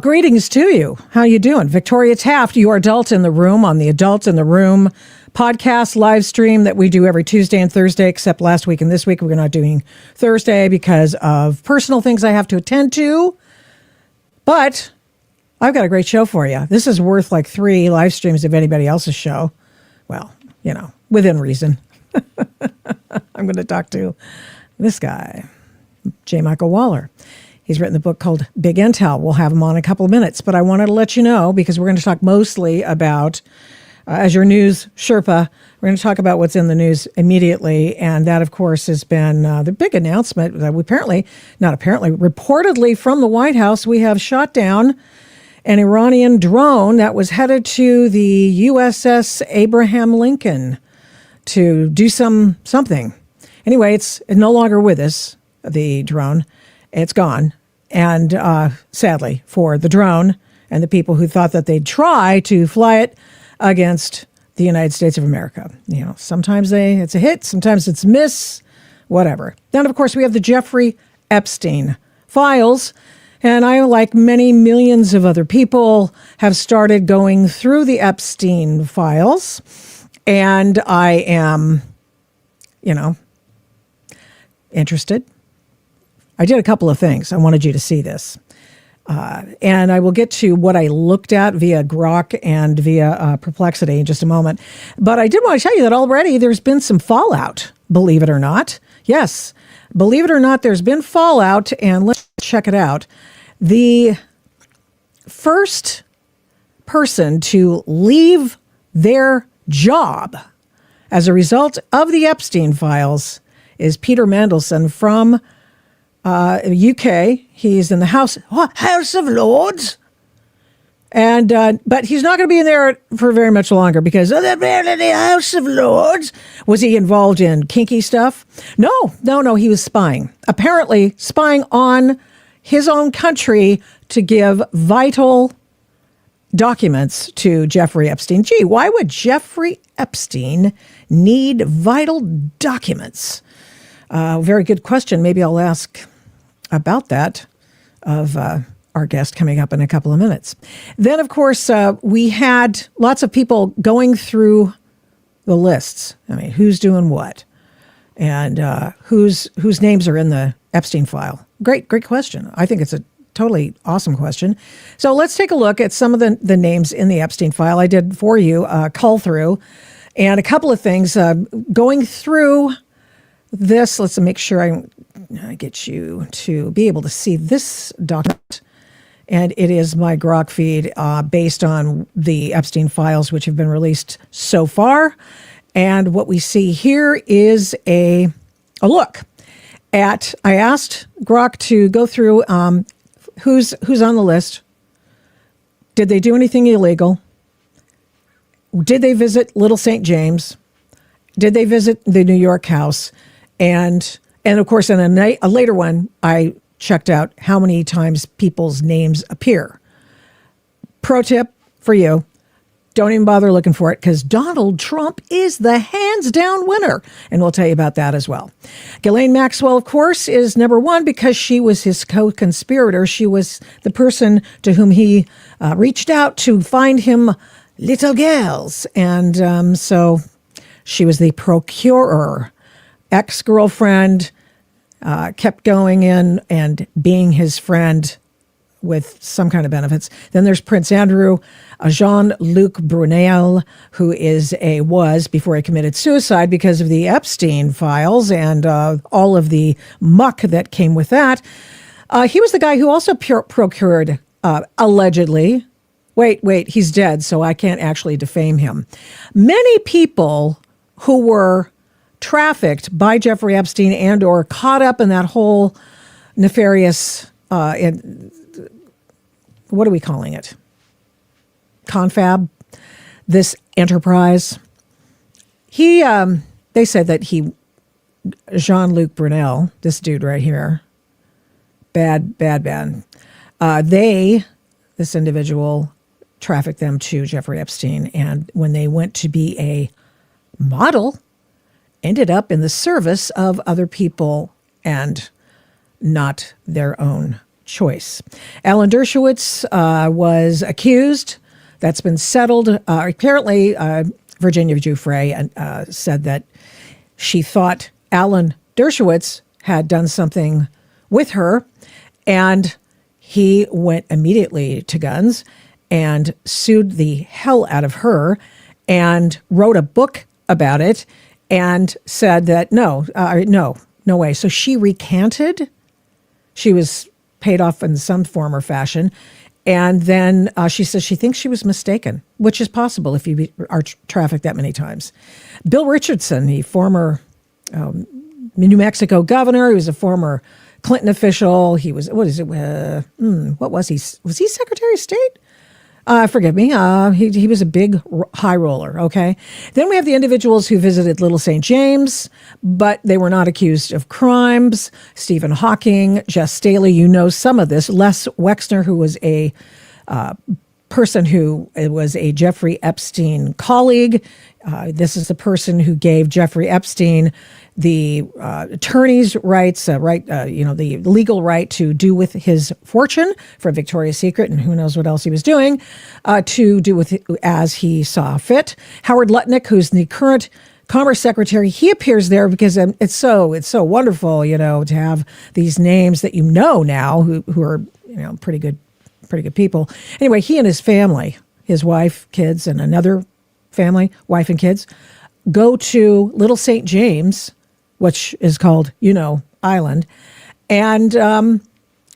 greetings to you. How you doing? Victoria Taft, your adult in the room on the Adult in the Room podcast live stream that we do every Tuesday and Thursday, except last week and this week we're not doing Thursday because of personal things I have to attend to. But I've got a great show for you. This is worth like 3 live streams of anybody else's show. Well, you know, within reason. I'm going to talk to this guy, J. Michael Waller. He's written the book called Big Intel. We'll have him on in a couple of minutes, but I wanted to let you know, because we're going to talk mostly about, as your news Sherpa, we're going to talk about what's in the news immediately. And that, of course, has been the big announcement that we reportedly from the White House, we have shot down an Iranian drone that was headed to the USS Abraham Lincoln to do something. Anyway, it's no longer with us, the drone. It's gone. And sadly, for the drone and the people who thought that they'd try to fly it against the United States of America. You know, sometimes it's a hit, sometimes it's a miss, whatever. Then, of course, we have the Jeffrey Epstein files. And I, like many millions of other people, have started going through the Epstein files. And I am, interested. I did a couple of things. I wanted you to see this. And I will get to what I looked at via Grok and via Perplexity in just a moment. But I did want to tell you that already there's been some fallout, believe it or not. Yes, believe it or not, there's been fallout, and let's check it out. The first person to leave their job as a result of the Epstein files is Peter Mandelson from UK. He's in the House of Lords. And but he's not going to be in there for very much longer because the House of Lords. Was he involved in kinky stuff? No. He was spying. Apparently spying on his own country to give vital documents to Jeffrey Epstein. Gee, why would Jeffrey Epstein need vital documents? Very good question. Maybe I'll ask about that of our guest coming up in a couple of minutes. Then, of course, we had lots of people going through the lists. I mean, who's doing what, and whose names are in the Epstein file. Great question. I think it's a totally awesome question. So let's take a look at some of the names in the Epstein file. I did for you a cull through, and a couple of things going through this. Let's make sure I get you to be able to see this document. And it is my Grok feed based on the Epstein files, which have been released so far. And what we see here is a look at, I asked Grok to go through who's on the list. Did they do anything illegal? Did they visit Little St. James? Did they visit the New York house? And of course, in a later one, I checked out how many times people's names appear. Pro tip for you, don't even bother looking for it because Donald Trump is the hands-down winner. And we'll tell you about that as well. Ghislaine Maxwell, of course, is number one because she was his co-conspirator. She was the person to whom he reached out to find him little girls. And so she was the procurer. Ex-girlfriend, kept going in and being his friend with some kind of benefits. Then there's Prince Andrew, Jean-Luc Brunel, who was before he committed suicide because of the Epstein files and all of the muck that came with that. He was the guy who also procured, allegedly, wait, he's dead, so I can't actually defame him. Many people who were trafficked by Jeffrey Epstein and or caught up in that whole nefarious, what are we calling it? Confab, this enterprise. They said that Jean-Luc Brunel, this dude right here, bad. This individual trafficked them to Jeffrey Epstein. And when they went to be a model, ended up in the service of other people and not their own choice. Alan Dershowitz was accused. That's been settled. Apparently, Virginia Giuffre said that she thought Alan Dershowitz had done something with her, and he went immediately to guns and sued the hell out of her and wrote a book about it and said that no way. So she recanted. She was paid off in some form or fashion. And then she says she thinks she was mistaken, which is possible if you are trafficked that many times. Bill Richardson, the former New Mexico governor, he was a former Clinton official. He was, what was he? Was he Secretary of State? Forgive me. He was a big high roller, okay? Then we have the individuals who visited Little St. James, but they were not accused of crimes. Stephen Hawking, Jess Staley, you know some of this. Les Wexner, who was a person who was a Jeffrey Epstein colleague. This is the person who gave Jeffrey Epstein the attorney's rights, the legal right to do with his fortune for Victoria's Secret and who knows what else he was doing, to do with it as he saw fit. Howard Lutnick, who's the current Commerce Secretary, he appears there because it's so wonderful, to have these names that now who are pretty good people. Anyway, he and his family, his wife, kids, and another family, wife and kids, go to Little St. James, which is called, Island. And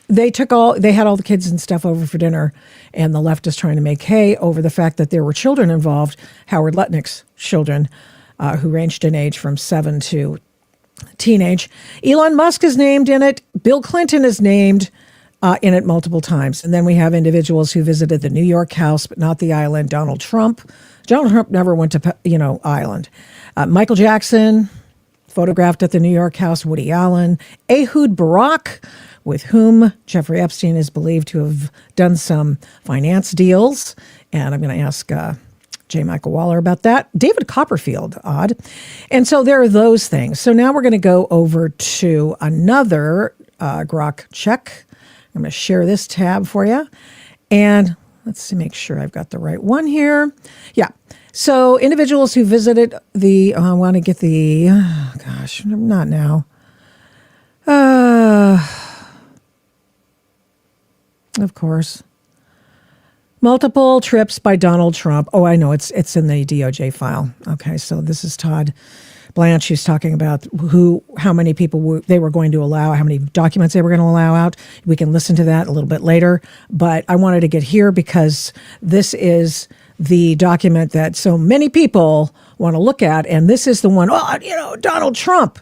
they had all the kids and stuff over for dinner, and the left is trying to make hay over the fact that there were children involved, Howard Lutnick's children, who ranged in age from 7 to teenage. Elon Musk is named in it. Bill Clinton is named in it multiple times. And then we have individuals who visited the New York house, but not the island. Donald Trump never went to, Island. Michael Jackson, photographed at the New York house. Woody Allen. Ehud Barak, with whom Jeffrey Epstein is believed to have done some finance deals. And I'm going to ask J. Michael Waller about that. David Copperfield, odd. And so there are those things. So now we're going to go over to another Grok check. I'm going to share this tab for you. And let's see, make sure I've got the right one here. Yeah. So individuals who visited I want to get not now. Of course. Multiple trips by Donald Trump. Oh, I know. It's in the DOJ file. Okay, so this is Todd Blanche, who's talking about how many people they were going to allow, how many documents they were going to allow out. We can listen to that a little bit later. But I wanted to get here because this is the document that so many people want to look at. And this is the one, Donald Trump.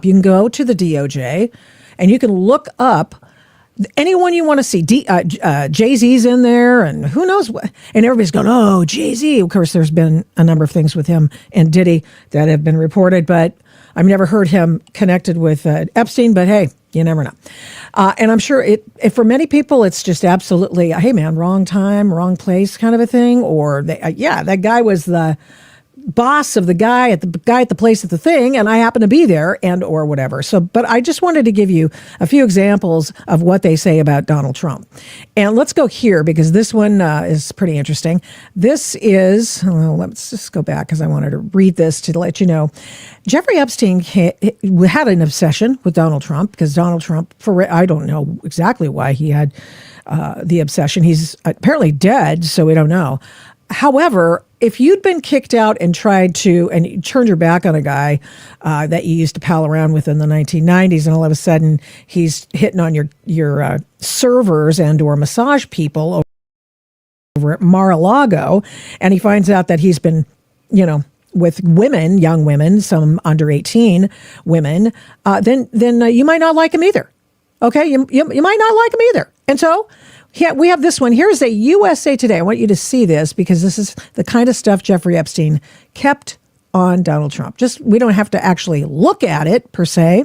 You can go to the DOJ and you can look up anyone you want to see. Jay-Z's in there and who knows what. And everybody's going, oh, Jay-Z. Of course, there's been a number of things with him and Diddy that have been reported, but I've never heard him connected with Epstein, but hey, you never know. And I'm sure for many people, it's just absolutely, hey man, wrong time, wrong place kind of a thing. Or that guy was the boss of the guy at the place at the thing, and I happen to be there or whatever. So, but I just wanted to give you a few examples of what they say about Donald Trump. And let's go here because this one is pretty interesting. This is, let's just go back because I wanted to read this to let you know. Jeffrey Epstein had an obsession with Donald Trump because Donald Trump, I don't know exactly why he had the obsession. He's apparently dead, so we don't know. However, if you'd been kicked out and you turned your back on a guy that you used to pal around with in the 1990s, and all of a sudden he's hitting on your servers and or massage people over at Mar-a-Lago, and he finds out that he's been, with women, young women, some under 18 women, then you might not like him either. Okay, you might not like him either, and so. Yeah, we have this one. Here's a USA Today. I want you to see this because this is the kind of stuff Jeffrey Epstein kept on Donald Trump. We don't have to actually look at it per se,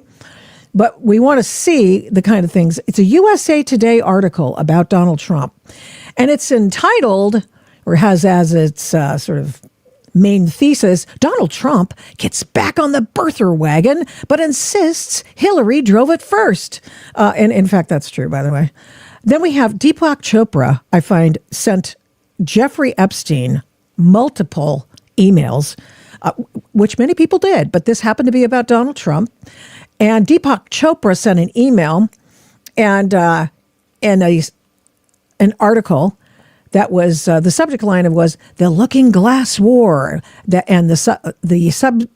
but we want to see the kind of things. It's a USA Today article about Donald Trump, and it's entitled, or has as its sort of main thesis, Donald Trump gets back on the birther wagon, but insists Hillary drove it first. And in fact, that's true, by the way. Then we have Deepak Chopra, I find, sent Jeffrey Epstein multiple emails, which many people did, but this happened to be about Donald Trump. And Deepak Chopra sent an email and an article that was the subject line was "The Looking Glass War," and the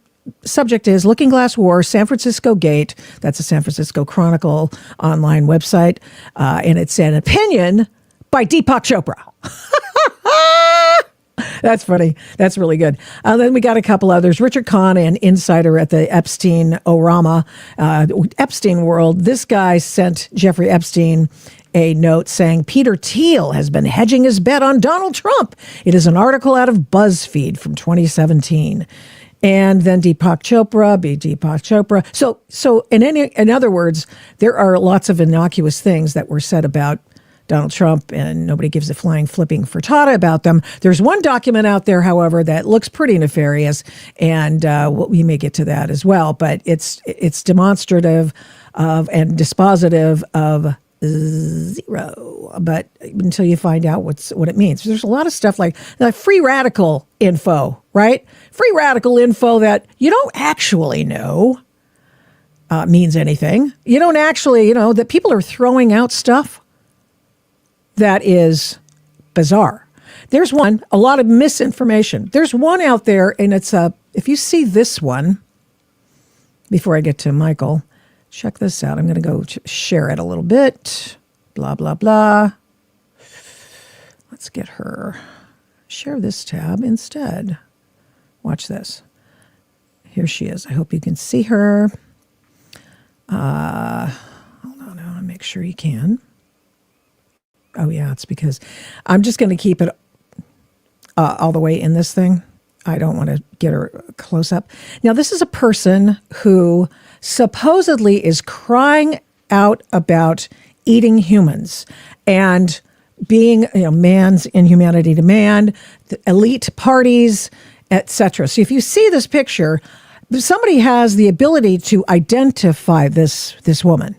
subject is "Looking Glass War, San Francisco Gate." That's a San Francisco Chronicle online website, and it's an opinion by Deepak Chopra. That's funny. That's really good. Then we got a couple others. Richard Kahn, an insider at the Epstein-Orama Epstein world. This guy sent Jeffrey Epstein a note saying Peter Thiel has been hedging his bet on Donald Trump. It is an article out of BuzzFeed from 2017. And then Deepak Chopra. So in other words, there are lots of innocuous things that were said about Donald Trump, and nobody gives a flying flipping frittata about them. There's one document out there, however, that looks pretty nefarious, and we may get to that as well. But it's demonstrative of and dispositive of zero. But until you find out what it means, there's a lot of stuff like free radical info, right? Free radical info that you don't actually know means anything. You don't actually, that people are throwing out stuff that is bizarre. There's a lot of misinformation. There's one out there, and it's if you see this one, before I get to Michael, check this out. I'm going to go share it a little bit. Blah, blah, blah. Let's get her. Share this tab instead. Watch this. Here she is. I hope you can see her. Hold on. I want to make sure you can. Oh, yeah, it's because I'm just going to keep it all the way in this thing. I don't want to get her close up. Now, this is a person who supposedly is crying out about eating humans and being, man's inhumanity to man, the elite parties, etc. So if you see this picture, somebody has the ability to identify this woman.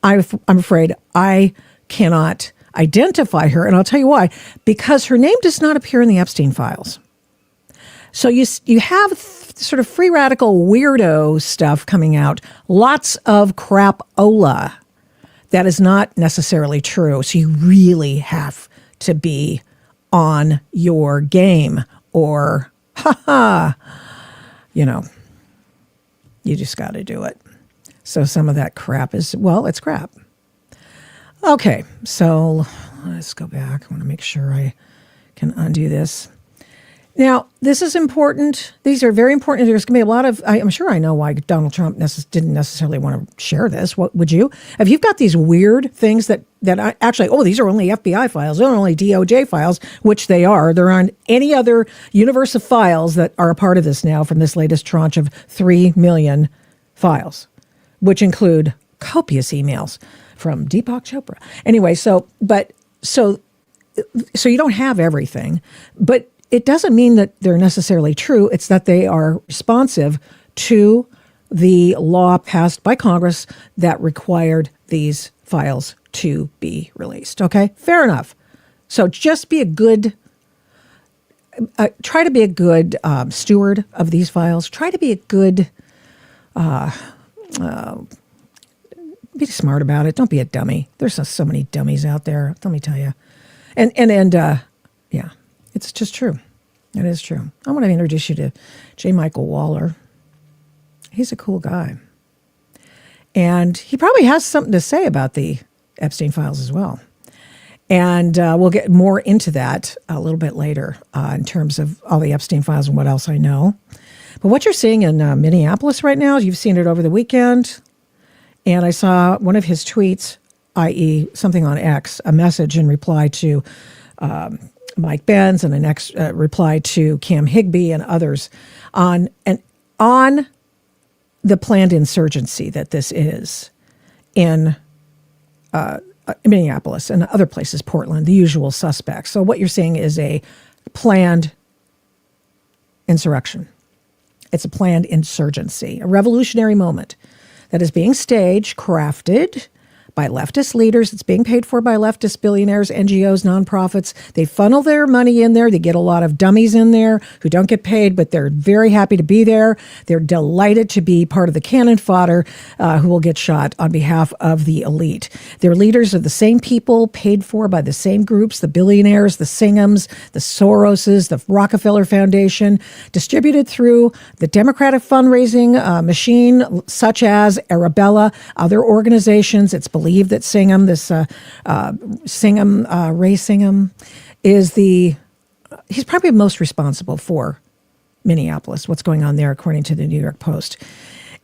I'm afraid I cannot identify her, and I'll tell you why. Because her name does not appear in the Epstein files. So you have sort of free radical weirdo stuff coming out, lots of crapola that is not necessarily true. So you really have to be on your game, or you just got to do it. So some of that crap is, it's crap. Okay, so let's go back. I want to make sure I can undo this. Now, this is important. These are very important. There's going to be a lot of, I'm sure I know why Donald Trump didn't necessarily want to share this. What would you? If you've got these weird things that actually, these are only FBI files, they're only DOJ files, which they are. They're on any other universe of files that are a part of this now from this latest tranche of 3 million files, which include copious emails from Deepak Chopra. Anyway, so you don't have everything, but it doesn't mean that they're necessarily true. It's that they are responsive to the law passed by Congress that required these files to be released. Okay, fair enough. So just be try to be a good steward of these files. Try to be a good, be smart about it. Don't be a dummy. There's so many dummies out there. Let me tell you. And yeah, it's just true. It is true. I want to introduce you to J. Michael Waller. He's a cool guy. And he probably has something to say about the Epstein files as well. And we'll get more into that a little bit later in terms of all the Epstein files and what else I know. But what you're seeing in Minneapolis right now, you've seen it over the weekend. And I saw one of his tweets, i.e. something on X, a message in reply to Mike Benz and the next reply to Cam Higbee and others on the planned insurgency that this is in Minneapolis and other places, Portland, the usual suspects. So what you're seeing is a planned insurrection. It's a planned insurgency, a revolutionary moment that is being staged, crafted by leftist leaders. It's being paid for by leftist billionaires, NGOs, nonprofits. They funnel their money in there. They get a lot of dummies in there who don't get paid, but they're very happy to be there. They're delighted to be part of the cannon fodder who will get shot on behalf of the elite. Their leaders are the same people paid for by the same groups, the billionaires, the Singhams, the Soroses, the Rockefeller Foundation, distributed through the Democratic fundraising machine, such as Arabella, other organizations. It's believed that Singham, Ray Singham, he's probably most responsible for Minneapolis, what's going on there, according to the New York Post.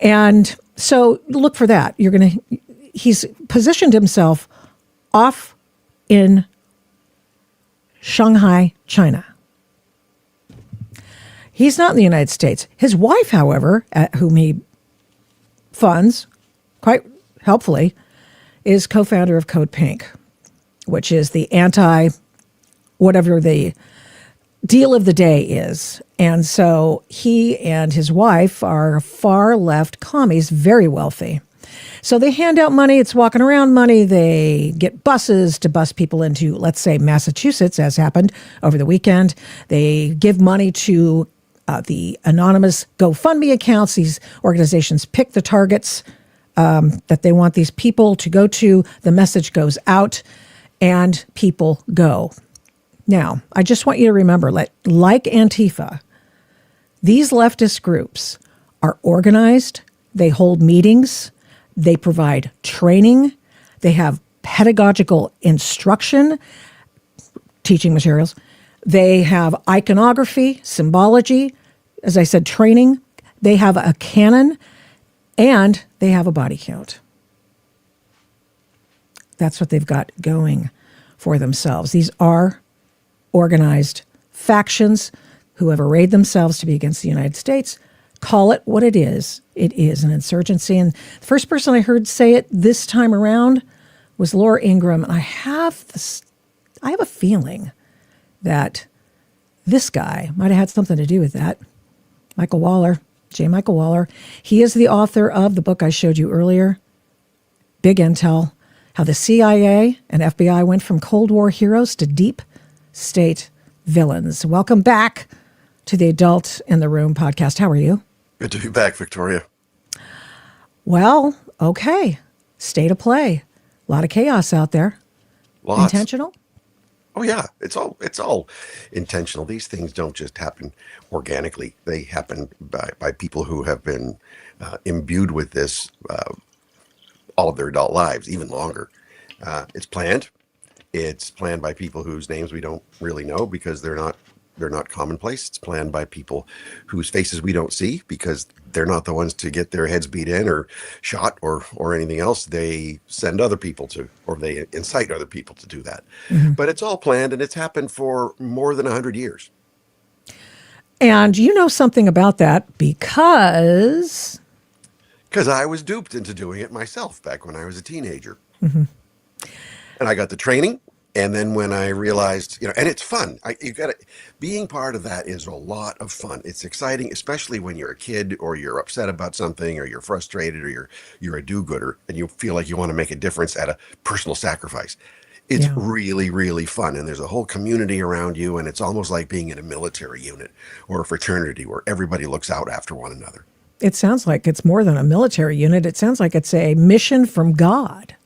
And so look for that. He's positioned himself off in Shanghai, China. He's not in the United States. His wife, however, whom he funds quite helpfully, is co-founder of Code Pink, which is the whatever the deal of the day is. And so he and his wife are far left commies, very wealthy. So they hand out money. It's walking around money. They get buses to bus people into, let's say, Massachusetts, as happened over the weekend. They give money to the anonymous GoFundMe accounts. These organizations pick the targets that they want these people to go to. The message goes out and people go. Now, I just want you to remember, like Antifa, these leftist groups are organized. They hold meetings. They provide training. They have pedagogical instruction, teaching materials. They have iconography, symbology, as I said, training. They have a canon. And they have a body count. That's what they've got going for themselves. These are organized factions who have arrayed themselves to be against the United States. Call it what it is. It is an insurgency. And the first person I heard say it this time around was Laura Ingraham. And I have a feeling that this guy might have had something to do with that. Michael Waller. J. Michael Waller. He is the author of the book I showed you earlier, Big Intel, How the CIA and FBI Went from Cold War Heroes to Deep State Villains. Welcome back to the Adult in the Room podcast. How are you? Good to be back, Victoria. Well, okay. State of play. A lot of chaos out there. Lots. Intentional? Oh yeah, it's all intentional. These things don't just happen organically. They happen by people who have been imbued with this all of their adult lives, even longer. It's planned. It's planned by people whose names we don't really know because they're not commonplace. It's planned by people whose faces we don't see because they're not the ones to get their heads beat in or shot or anything else. They send other people to, or they incite other people to do that. Mm-hmm. But it's all planned, and it's happened for more than 100 years. And you know something about that because I was duped into doing it myself back when I was a teenager. Mm-hmm. And I got the training. And then when I realized, and it's fun. Being part of that is a lot of fun. It's exciting, especially when you're a kid or you're upset about something or you're frustrated or you're a do-gooder and you feel like you want to make a difference at a personal sacrifice. It's really, really fun. And there's a whole community around you. And it's almost like being in a military unit or a fraternity where everybody looks out after one another. It sounds like it's more than a military unit. It sounds like it's a mission from God.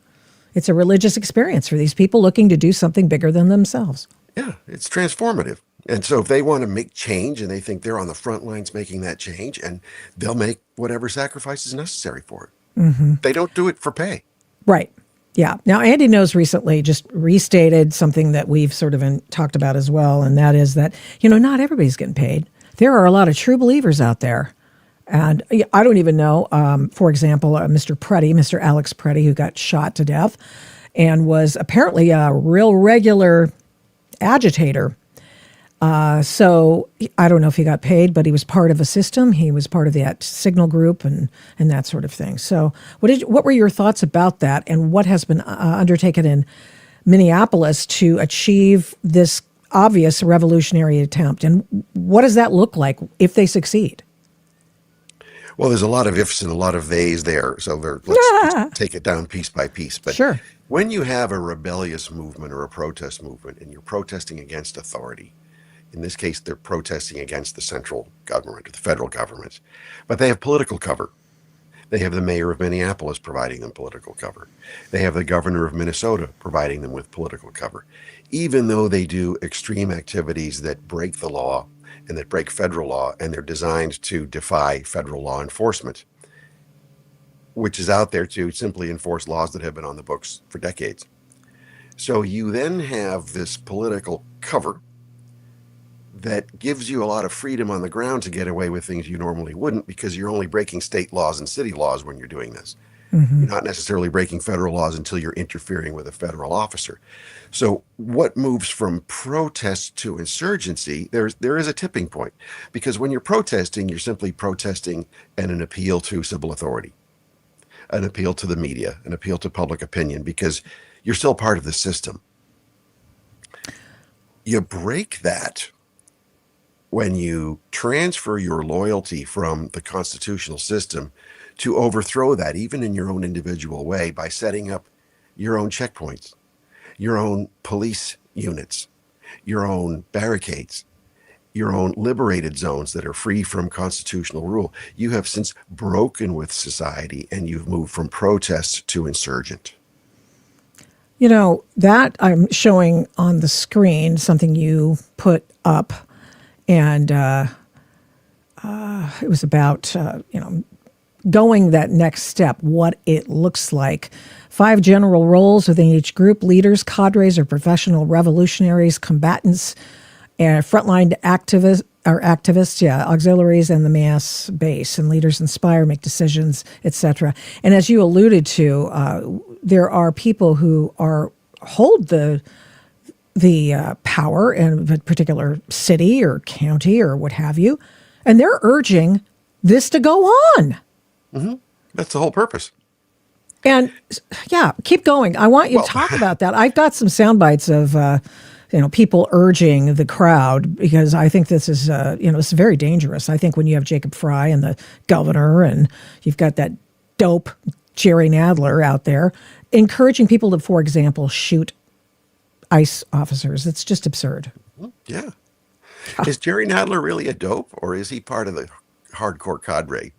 It's a religious experience for these people looking to do something bigger than themselves. Yeah, it's transformative. And so if they want to make change and they think they're on the front lines making that change, and they'll make whatever sacrifice is necessary for it. Mm-hmm. They don't do it for pay. Right. Yeah. Now, Andy Knows recently just restated something that we've sort of talked about as well, and that is that, not everybody's getting paid. There are a lot of true believers out there. And I don't even know, for example, Mr. Alex Preddy, who got shot to death and was apparently a real regular agitator. So I don't know if he got paid, but he was part of a system. He was part of that signal group and that sort of thing. So what were your thoughts about that, and what has been undertaken in Minneapolis to achieve this obvious revolutionary attempt. And what does that look like if they succeed? Well, there's a lot of ifs and a lot of theys there. So let's just take it down piece by piece. But Sure. when you have a rebellious movement or a protest movement and you're protesting against authority, in this case, they're protesting against the central government or the federal government, but they have political cover. They have the mayor of Minneapolis providing them political cover. They have the governor of Minnesota providing them with political cover. Even though they do extreme activities that break the law and that break federal law, and they're designed to defy federal law enforcement, which is out there to simply enforce laws that have been on the books for decades. So you then have this political cover that gives you a lot of freedom on the ground to get away with things you normally wouldn't, because you're only breaking state laws and city laws when you're doing this. Mm-hmm. You're not necessarily breaking federal laws until you're interfering with a federal officer. So what moves from protest to insurgency, there is a tipping point, because when you're protesting, you're simply protesting and an appeal to civil authority, an appeal to the media, an appeal to public opinion, because you're still part of the system. You break that when you transfer your loyalty from the constitutional system to overthrow that, even in your own individual way, by setting up your own checkpoints, your own police units, your own barricades, your own liberated zones that are free from constitutional rule. You have since broken with society, and you've moved from protest to insurgent. You know, that I'm showing on the screen, something you put up, and it was about, going that next step, what it looks like. 5 general roles within each group: leaders, cadres, or professional revolutionaries, combatants, and frontline activists, auxiliaries, and the mass base. And leaders inspire, make decisions, etc. And as you alluded to, there are people who hold the power in a particular city or county or what have you, and they're urging this to go on. Mm-hmm. That's the whole purpose. And yeah, keep going. I want you to talk about that. I've got some sound bites of people urging the crowd, because I think this is it's very dangerous. I think when you have Jacob Fry and the governor, and you've got that dope Jerry Nadler out there encouraging people to, for example, shoot ICE officers. It's just absurd. Yeah. Is Jerry Nadler really a dope, or is he part of the hardcore cadre?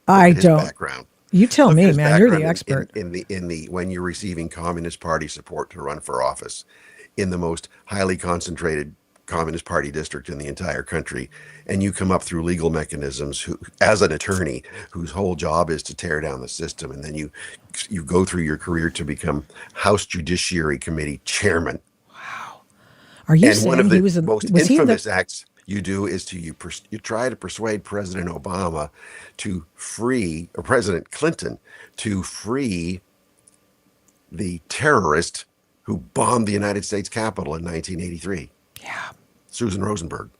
I don't. Background. You tell me, man. You're the expert. In the when you're receiving Communist Party support to run for office in the most highly concentrated Communist Party district in the entire country, and you come up through legal mechanisms as an attorney whose whole job is to tear down the system, and then you go through your career to become House Judiciary Committee chairman. Wow. Are you saying one of the he was most infamous acts you do is you try to persuade President Obama to free, or President Clinton to free the terrorist who bombed the United States Capitol in 1983. Yeah. Susan Rosenberg.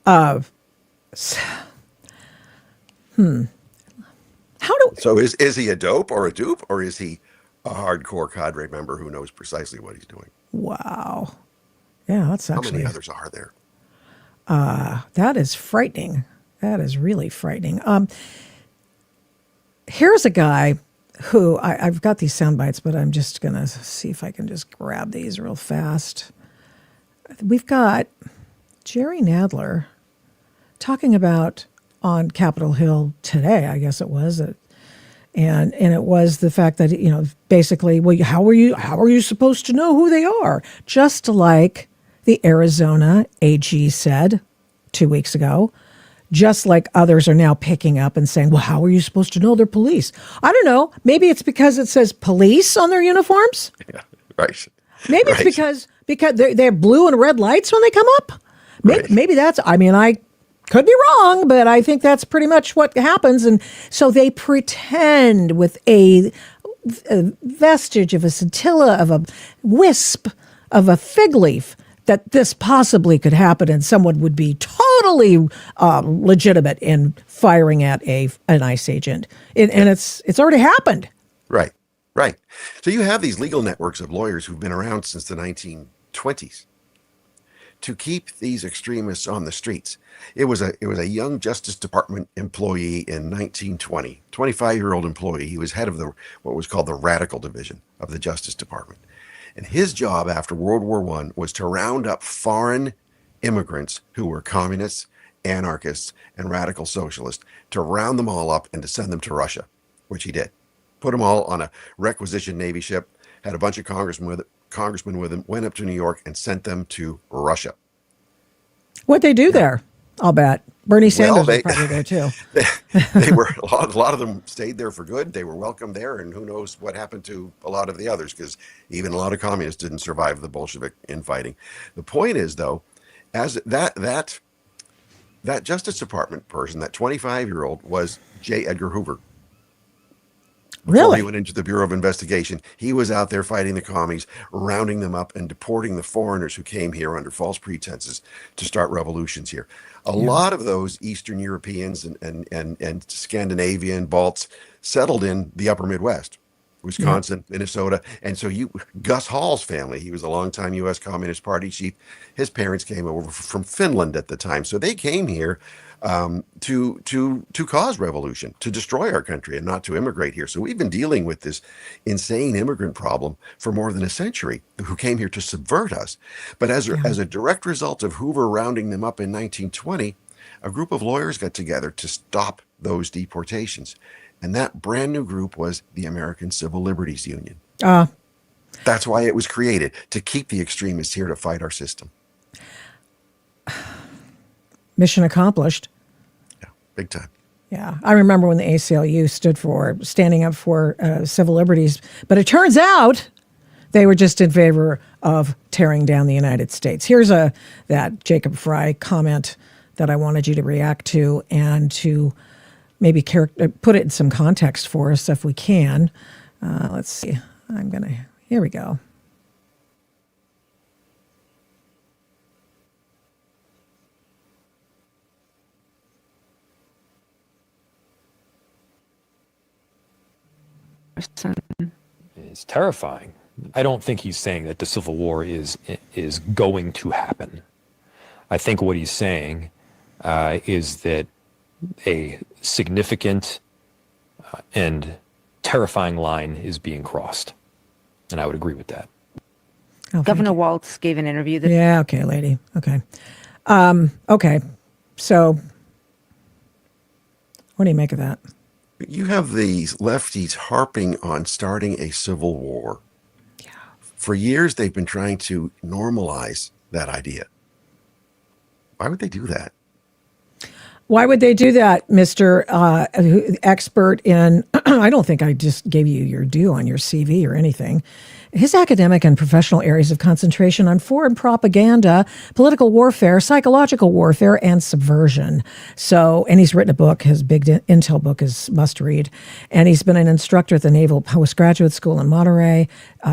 How do So is he a dope or a dupe, or is he a hardcore cadre member who knows precisely what he's doing? Wow. Yeah, that's actually. How many others are there? That is frightening. That is really frightening. Here's a guy who I've got these sound bites, but I'm just going to see if I can just grab these real fast. We've got Jerry Nadler talking about on Capitol Hill today, I guess it was, and it was the fact that, basically, well, how are you supposed to know who they are? Just like the Arizona AG said 2 weeks ago, just like others are now picking up and saying, well, how are you supposed to know they're police? I don't know. Maybe it's because it says police on their uniforms. Yeah, right. Maybe it's because they have blue and red lights when they come up. Maybe that's, I could be wrong, but I think that's pretty much what happens. And so they pretend with a vestige of a scintilla, of a wisp, of a fig leaf, that this possibly could happen, and someone would be totally legitimate in firing at an ICE agent. And it's already happened. Right. So you have these legal networks of lawyers who've been around since the 1920s to keep these extremists on the streets. It was a young Justice Department employee in 1920, 25-year-old employee. He was head of what was called the Radical Division of the Justice Department. And his job after World War I was to round up foreign immigrants who were communists, anarchists, and radical socialists, to round them all up and to send them to Russia, which he did. Put them all on a requisitioned Navy ship, had a bunch of congressmen with him, went up to New York and sent them to Russia. What'd they do there? I'll bet. Bernie Sanders Well, was probably there too. They were a lot of them stayed there for good. They were welcome there, and who knows what happened to a lot of the others, because even a lot of communists didn't survive the Bolshevik infighting. The point is, though, as that Justice Department person, that 25-year-old, was J. Edgar Hoover. Before Really? he went into the Bureau of Investigation, he was out there fighting the commies, rounding them up and deporting the foreigners who came here under false pretenses to start revolutions here. A lot of those Eastern Europeans and Scandinavian Balts settled in the upper Midwest, Wisconsin, Minnesota. And so Gus Hall's family, he was a longtime U.S. Communist Party chief. His parents came over from Finland at the time. So they came here to cause revolution, to destroy our country, and not to immigrate here. So we've been dealing with this insane immigrant problem for more than a century, who came here to subvert us. But as a direct result of Hoover rounding them up in 1920, a group of lawyers got together to stop those deportations. And that brand new group was the American Civil Liberties Union. That's why it was created, to keep the extremists here to fight our system. Mission accomplished. Yeah, big time. Yeah, I remember when the ACLU stood for standing up for civil liberties, but it turns out they were just in favor of tearing down the United States. Here's that Jacob Fry comment that I wanted you to react to, and to maybe put it in some context for us if we can. Let's see. Here we go. It's terrifying. I don't think he's saying that the Civil War is going to happen. I think what he's saying is that a significant and terrifying line is being crossed. And I would agree with that. Oh, Governor Walz gave an interview. Yeah, okay, lady. Okay. Okay. So what do you make of that? You have these lefties harping on starting a civil war. Yeah. For years, they've been trying to normalize that idea. Why would they do that? Why would they do that, Mr. Expert in, I don't think I just gave you your due on your CV or anything. His academic and professional areas of concentration on foreign propaganda, political warfare, psychological warfare, and subversion. So, and he's written a book, his big intel book is must read. And he's been an instructor at the Naval Postgraduate School in Monterey,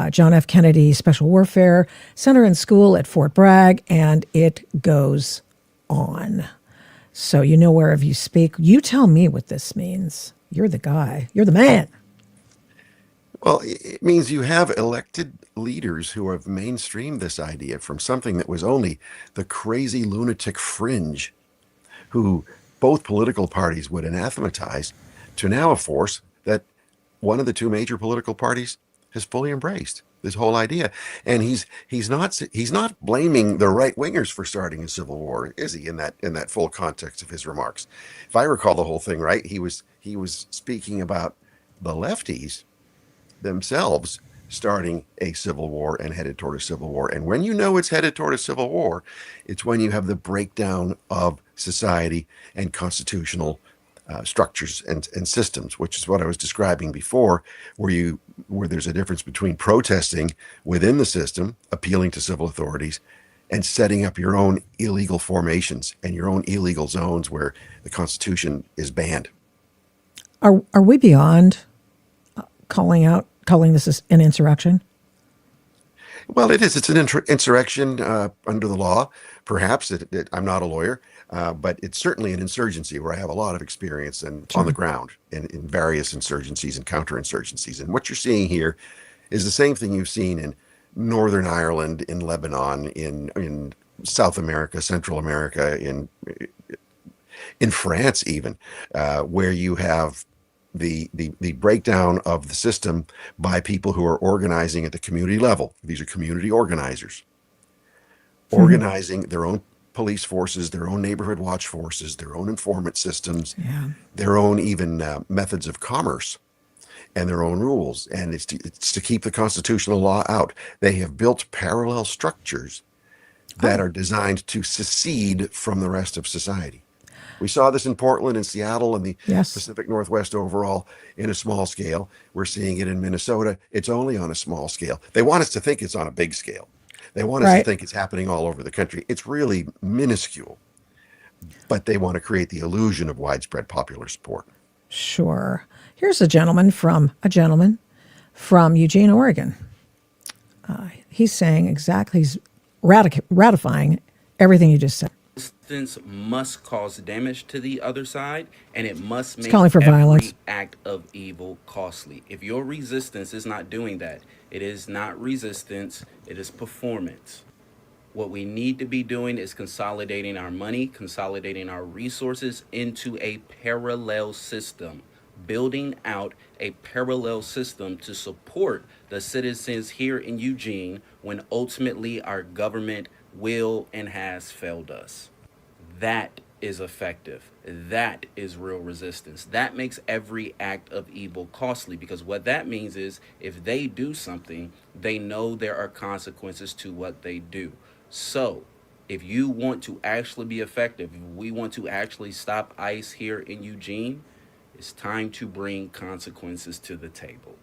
John F. Kennedy Special Warfare Center and School at Fort Bragg, and it goes on. So you know wherever you speak. You tell me what this means. You're the guy. You're the man. Well, it means you have elected leaders who have mainstreamed this idea from something that was only the crazy lunatic fringe, who both political parties would anathematize, to now a force that one of the two major political parties has fully embraced this whole idea. And he's not blaming the right wingers for starting a civil war, is he? In that full context of his remarks, if I recall the whole thing right, he was speaking about the lefties themselves starting a civil war and headed toward a civil war. And when you know it's headed toward a civil war, it's when you have the breakdown of society and constitutional structures and systems, which is what I was describing before, where there's a difference between protesting within the system, appealing to civil authorities, and setting up your own illegal formations and your own illegal zones where the Constitution is banned. Are we beyond calling this an insurrection? Well, it is. It's an insurrection under the law. Perhaps I'm not a lawyer, but it's certainly an insurgency where I have a lot of experience on the ground in various insurgencies and counterinsurgencies. And what you're seeing here is the same thing you've seen in Northern Ireland, in Lebanon, in South America, Central America, in France, even, where you have the breakdown of the system by people who are organizing at the community level. These are community organizers, organizing their own police forces, their own neighborhood watch forces, their own informant systems, Yeah. their own even methods of commerce, and their own rules. And it's to keep the constitutional law out. They have built parallel structures that are designed to secede from the rest of society. We saw this in Portland and Seattle and the Yes. Pacific Northwest overall in a small scale. We're seeing it in Minnesota. It's only on a small scale. They want us to think it's on a big scale. They want us to Right. think it's happening all over the country. It's really minuscule, but they want to create the illusion of widespread popular support. Sure. Here's a gentleman from Eugene, Oregon. He's saying exactly, he's ratifying everything you just said. Resistance must cause damage to the other side, and it must make calling for every violence. act of evil costly. If your resistance is not doing that, it is not resistance, it is performance. What we need to be doing is consolidating our money, consolidating our resources into a parallel system, building out a parallel system to support the citizens here in Eugene when ultimately our government will and has failed us. That is effective. That is real resistance. That makes every act of evil costly, because what that means is if they do something, they know there are consequences to what they do. So, if you want to actually be effective, if we want to actually stop ICE here in Eugene, it's time to bring consequences to the table.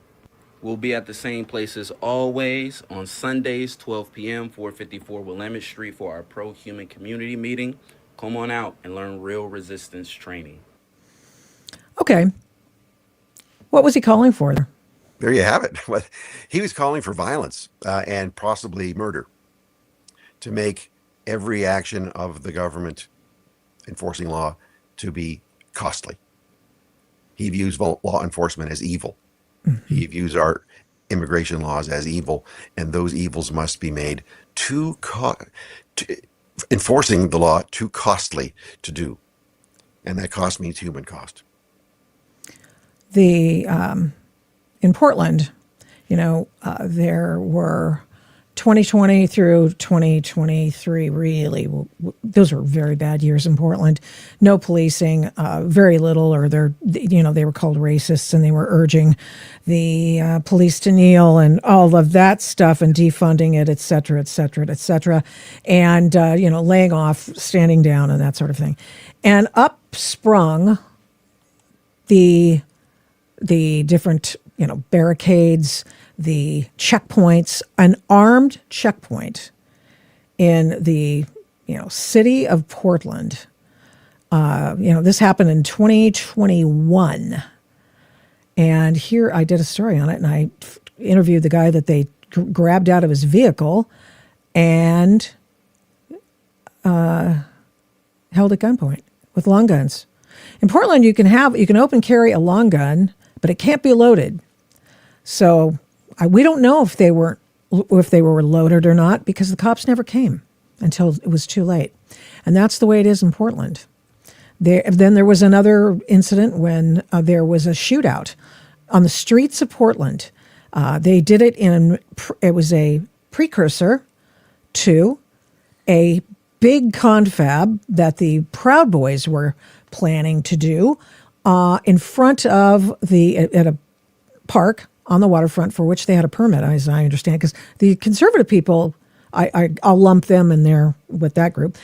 We'll be at the same place as always on Sundays, 12 p.m., 454 Willamette Street for our pro-human community meeting. Come on out and learn real resistance training. Okay. What was he calling for there? There you have it. He was calling for violence and possibly murder to make every action of the government enforcing law to be costly. He views law enforcement as evil. He views our immigration laws as evil, and those evils must be made enforcing the law too costly to do. And that cost means human cost. In Portland, there were 2020 through 2023, really, those were very bad years in Portland. No policing, very little, or they were called racists, and they were urging the police to kneel and all of that stuff and defunding it, et cetera, et cetera, et cetera. And, laying off, standing down, and that sort of thing. And up sprung the different, barricades, the checkpoints, an armed checkpoint in the, city of Portland. This happened in 2021. And here I did a story on it, and I interviewed the guy that they grabbed out of his vehicle and held at gunpoint with long guns. In Portland, you can open carry a long gun, but it can't be loaded. So we don't know if they were loaded or not, because the cops never came until it was too late. And that's the way it is in Portland. Then there was another incident when there was a shootout on the streets of Portland. They did it it was a precursor to a big confab that the Proud Boys were planning to do in front of at a park on the waterfront, for which they had a permit, as I understand, because the conservative people, I'll lump them in there with that group.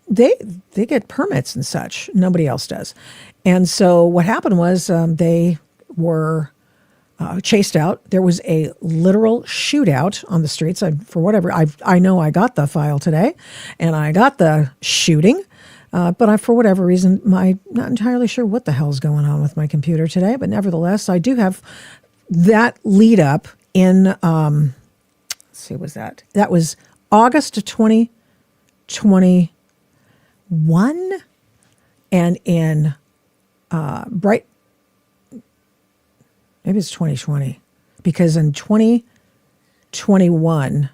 They get permits and such. Nobody else does. And so what happened was they were chased out. There was a literal shootout on the streets. I know I got the file today, and I got the shooting. But for whatever reason, I'm not entirely sure what the hell's going on with my computer today. But nevertheless, I do have that lead up in, let's see, was that? That was August of 2021. And in maybe it's 2020, because in 21,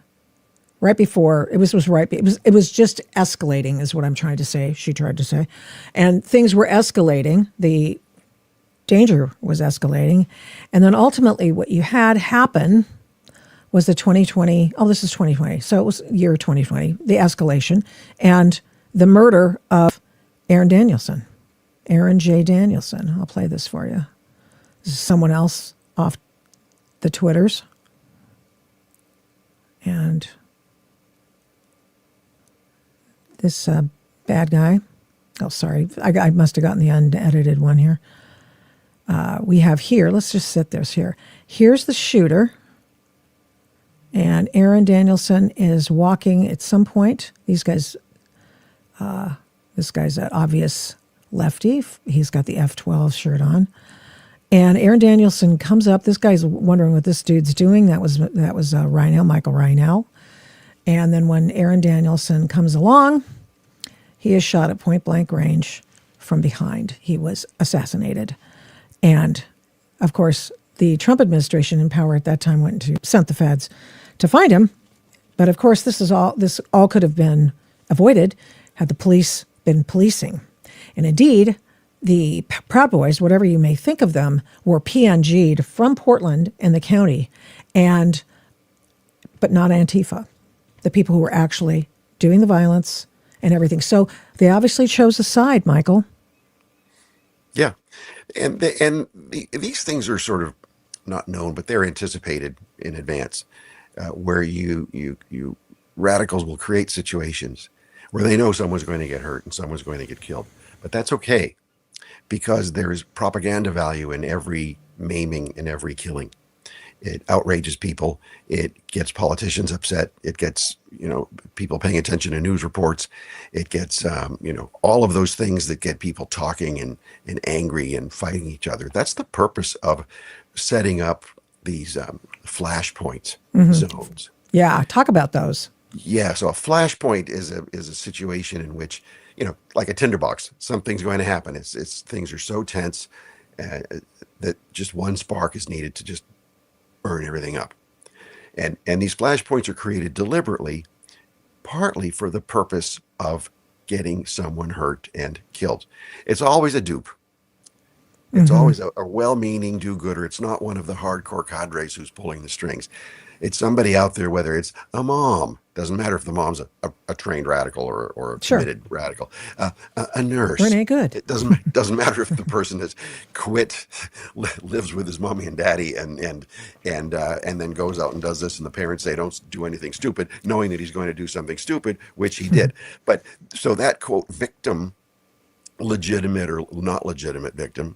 right before it was just escalating, is what I'm trying to say. She tried to say, and things were escalating. The danger was escalating, and then ultimately, what you had happen was the 2020. Oh, this is 2020, so it was year 2020. The escalation and the murder of Aaron J. Danielson. I'll play this for you. This is someone else off the Twitters, and this bad guy. Oh, sorry. I must have gotten the unedited one here. We have here, let's just sit this here. Here's the shooter. And Aaron Danielson is walking at some point. These guys, this guy's an obvious lefty. He's got the F-12 shirt on. And Aaron Danielson comes up. This guy's wondering what this dude's doing. That was Michael Rhinell. And then when Aaron Danielson comes along, he is shot at point blank range from behind. He was assassinated. And of course, the Trump administration in power at that time sent the feds to find him. But of course, this all could have been avoided had the police been policing. And indeed, the Proud Boys, whatever you may think of them, were PNG'd from Portland and the county, but not Antifa, the people who were actually doing the violence and everything. So they obviously chose a side, Michael. Yeah, and these things are sort of not known, but they're anticipated in advance, where you radicals will create situations where they know someone's going to get hurt and someone's going to get killed, but that's okay because there's propaganda value in every maiming and every killing. It outrages people. It gets politicians upset. It gets, people paying attention to news reports. It gets, all of those things that get people talking and angry and fighting each other. That's the purpose of setting up these flashpoint zones. Yeah, talk about those. Yeah, so a flashpoint is a situation in which, like a tinderbox, something's going to happen. It's things are so tense that just one spark is needed to just burn everything up. And these flashpoints are created deliberately, partly for the purpose of getting someone hurt and killed. It's always a dupe. It's always a well-meaning do-gooder. It's not one of the hardcore cadres who's pulling the strings. It's somebody out there, whether it's a mom, doesn't matter if the mom's a trained radical or a committed radical, a nurse. Renee Good. It doesn't matter if the person has quit, lives with his mommy and daddy, and then goes out and does this, and the parents say don't do anything stupid, knowing that he's going to do something stupid, which he did. But so that quote victim, legitimate or not legitimate victim,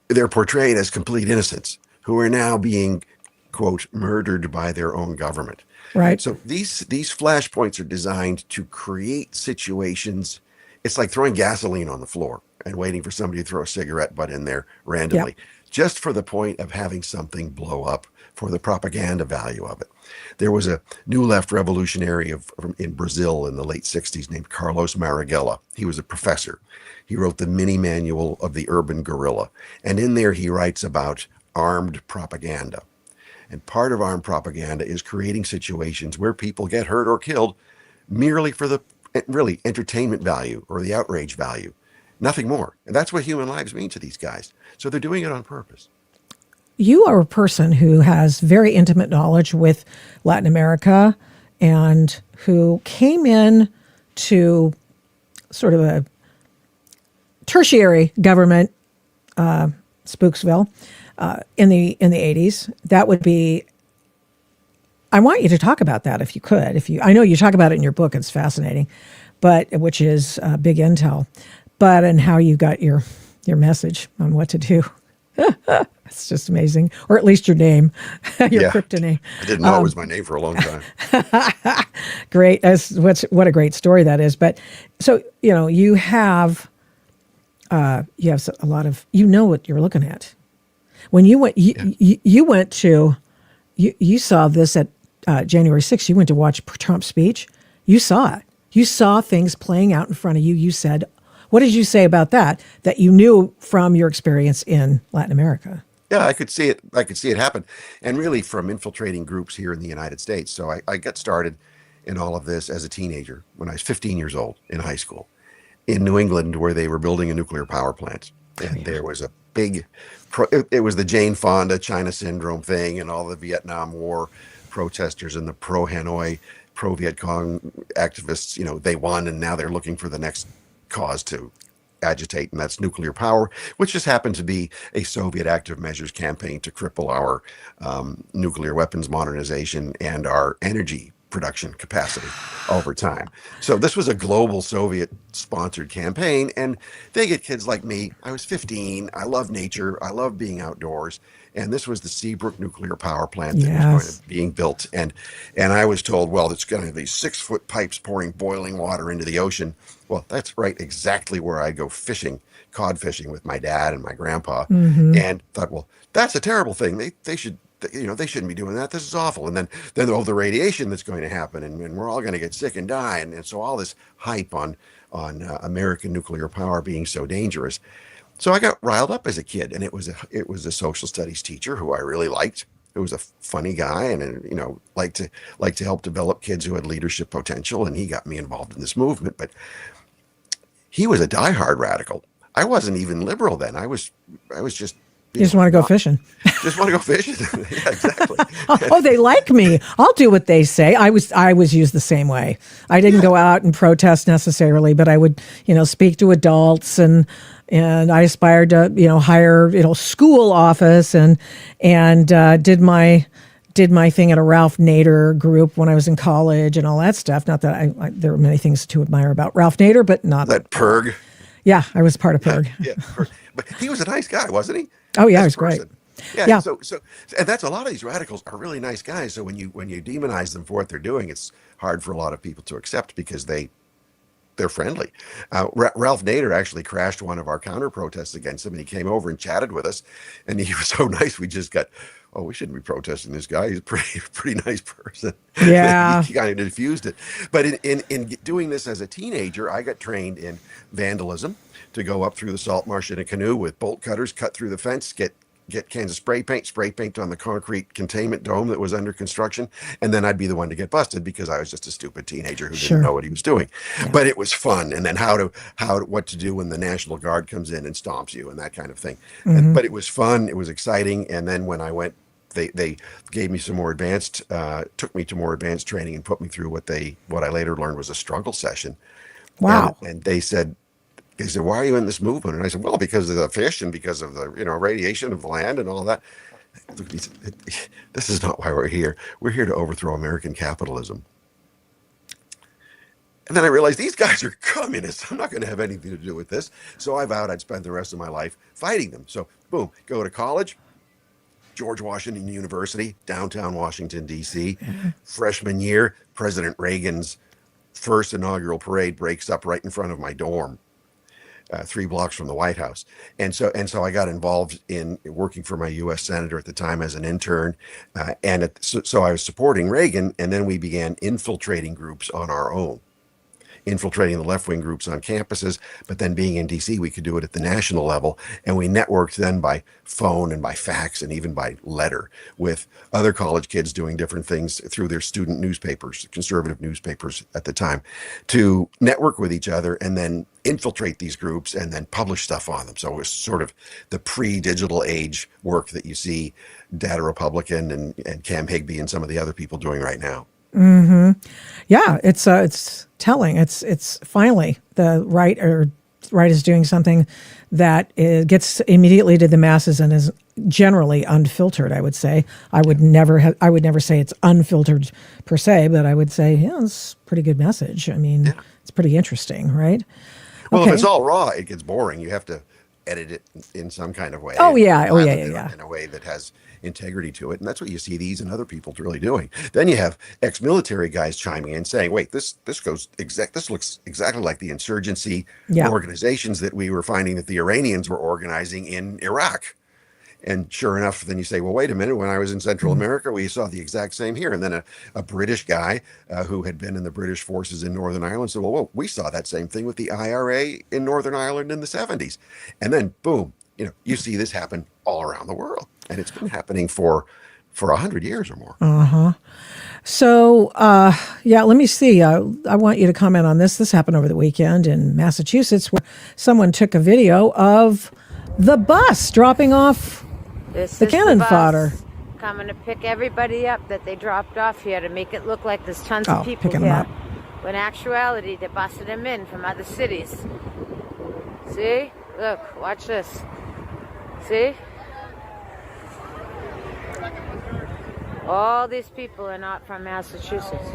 they're portrayed as complete innocents who are now being, quote, murdered by their own government. Right. So these flashpoints are designed to create situations. It's like throwing gasoline on the floor and waiting for somebody to throw a cigarette butt in there randomly, just for the point of having something blow up, for the propaganda value of it. There was a new left revolutionary in Brazil in the late 60s named Carlos Marighella. He was a professor. He wrote the mini manual of the urban guerrilla. And in there he writes about armed propaganda. And part of armed propaganda is creating situations where people get hurt or killed merely for the really entertainment value or the outrage value, nothing more. And that's what human lives mean to these guys. So they're doing it on purpose. You are a person who has very intimate knowledge with Latin America and who came in to sort of a tertiary government, Spooksville, in the 80s. That would be, I want you to talk about that if you could. I know you talk about it in your book, it's fascinating, but which is big intel, and how you got your message on what to do. It's just amazing. Or at least your name, your cryptoname. I didn't know it was my name for a long time. Great. What a great story that is. But so, you have a lot of, what you're looking at. When you went, you saw this at January 6th. You went to watch Trump's speech. You saw it. You saw things playing out in front of you. You said, what did you say about that you knew from your experience in Latin America? Yeah, I could see it. I could see it happen, and really from infiltrating groups here in the United States. So I got started in all of this as a teenager when I was 15 years old in high school in New England, where they were building a nuclear power plant, and there was a big. It was the Jane Fonda China syndrome thing, and all the Vietnam War protesters and the pro Hanoi, pro Viet Cong activists. They won, and now they're looking for the next cause to agitate, and that's nuclear power, which just happened to be a Soviet active measures campaign to cripple our nuclear weapons modernization and our energy production capacity over time. So this was a global Soviet sponsored campaign, and they get kids like me. I was 15. I love nature. I love being outdoors. And this was the Seabrook nuclear power plant that was going to Yes. being built. And I was told, well, it's going to have these 6-foot pipes pouring boiling water into the ocean. Well, that's right, exactly where I go fishing, cod fishing with my dad and my grandpa, Hmm. and thought, well, that's a terrible thing. They should, they shouldn't be doing that. This is awful. And then all the radiation that's going to happen, and we're all going to get sick and die. And so all this hype on American nuclear power being so dangerous. So I got riled up as a kid, and it was a social studies teacher who I really liked. It was a funny guy, and liked to help develop kids who had leadership potential, and he got me involved in this movement. But he was a diehard radical. I wasn't even liberal then. I was just You just want to go fishing. just want to go fishing. Yeah, exactly. Oh, they like me. I'll do what they say. I was used the same way. I didn't Yeah. go out and protest necessarily, but I would, speak to adults, and I aspired to, hire, school office, and did my thing at a Ralph Nader group when I was in college and all that stuff. Not that there were many things to admire about Ralph Nader, but not. That Perg. Yeah, I was part of PERG. Yeah, Perg. But he was a nice guy, wasn't he? Oh yeah, it As was a great. person. Yeah. Yeah. So and that's a lot of these radicals are really nice guys. So when you demonize them for what they're doing, it's hard for a lot of people to accept because they're friendly. Ralph Nader actually crashed one of our counter protests against him, and he came over and chatted with us, and he was so nice. We just got, oh, we shouldn't be protesting this guy. He's a pretty nice person. Yeah. He kind of diffused it. But in doing this as a teenager, I got trained in vandalism to go up through the salt marsh in a canoe with bolt cutters, cut through the fence, get cans of spray paint on the concrete containment dome that was under construction, and then I'd be the one to get busted because I was just a stupid teenager who didn't Sure. know what he was doing. But it was fun, and then what to do when the National Guard comes in and stomps you and that kind of thing. But it was fun, it was exciting, and then when I went, they gave me some more advanced, took me to more advanced training and put me through what I later learned was a struggle session. Wow. And they said, why are you in this movement? And I said, well, because of the fish and because of the radiation of the land and all that. Look, he said, this is not why we're here. We're here to overthrow American capitalism. And then I realized these guys are communists. I'm not going to have anything to do with this. So I vowed I'd spend the rest of my life fighting them. So boom, go to college, George Washington University, downtown Washington, D.C. Freshman year, President Reagan's first inaugural parade breaks up right in front of my dorm. 3 blocks from the White House, and so I got involved in working for my U.S. senator at the time as an intern, so I was supporting Reagan, and then we began infiltrating groups on our own, infiltrating the left-wing groups on campuses, but then being in DC, we could do it at the national level, and we networked then by phone and by fax and even by letter with other college kids doing different things through their student newspapers, conservative newspapers at the time, to network with each other and then infiltrate these groups and then publish stuff on them. So it was sort of the pre-digital age work that you see Data Republican and Cam Higby and some of the other people doing right now. Yeah, it's telling. It's finally the right is doing something that gets immediately to the masses and is generally unfiltered. I would say I would never say it's unfiltered per se, but I would say it's a pretty good message. I mean, it's pretty interesting, right? Well, Okay. if it's all raw, it gets boring. You have to edit it in some kind of way. Oh, yeah. Oh, yeah, Pilot yeah, it yeah. In a way that has integrity to it, and that's what you see these and other people really doing. Then you have ex-military guys chiming in saying, "Wait, this looks exactly like the insurgency Yeah. organizations that we were finding that the Iranians were organizing in Iraq." And sure enough, then you say, well, wait a minute. When I was in Central America, we saw the exact same here. And then a British guy who had been in the British forces in Northern Ireland said, well, whoa, we saw that same thing with the IRA in Northern Ireland in the 70s. And then, boom, you see this happen all around the world. and it's been happening for 100 years or more. So, yeah, let me see. I want you to comment on this. This happened over the weekend in Massachusetts, where someone took a video of the bus dropping off This the is cannon bus fodder. coming to pick everybody up that they dropped off here to make it look like there's tons Oh, of people picking 'em here. up. When in actuality, they're busting them in from other cities. See? Look, watch this. See? All these people are not from Massachusetts.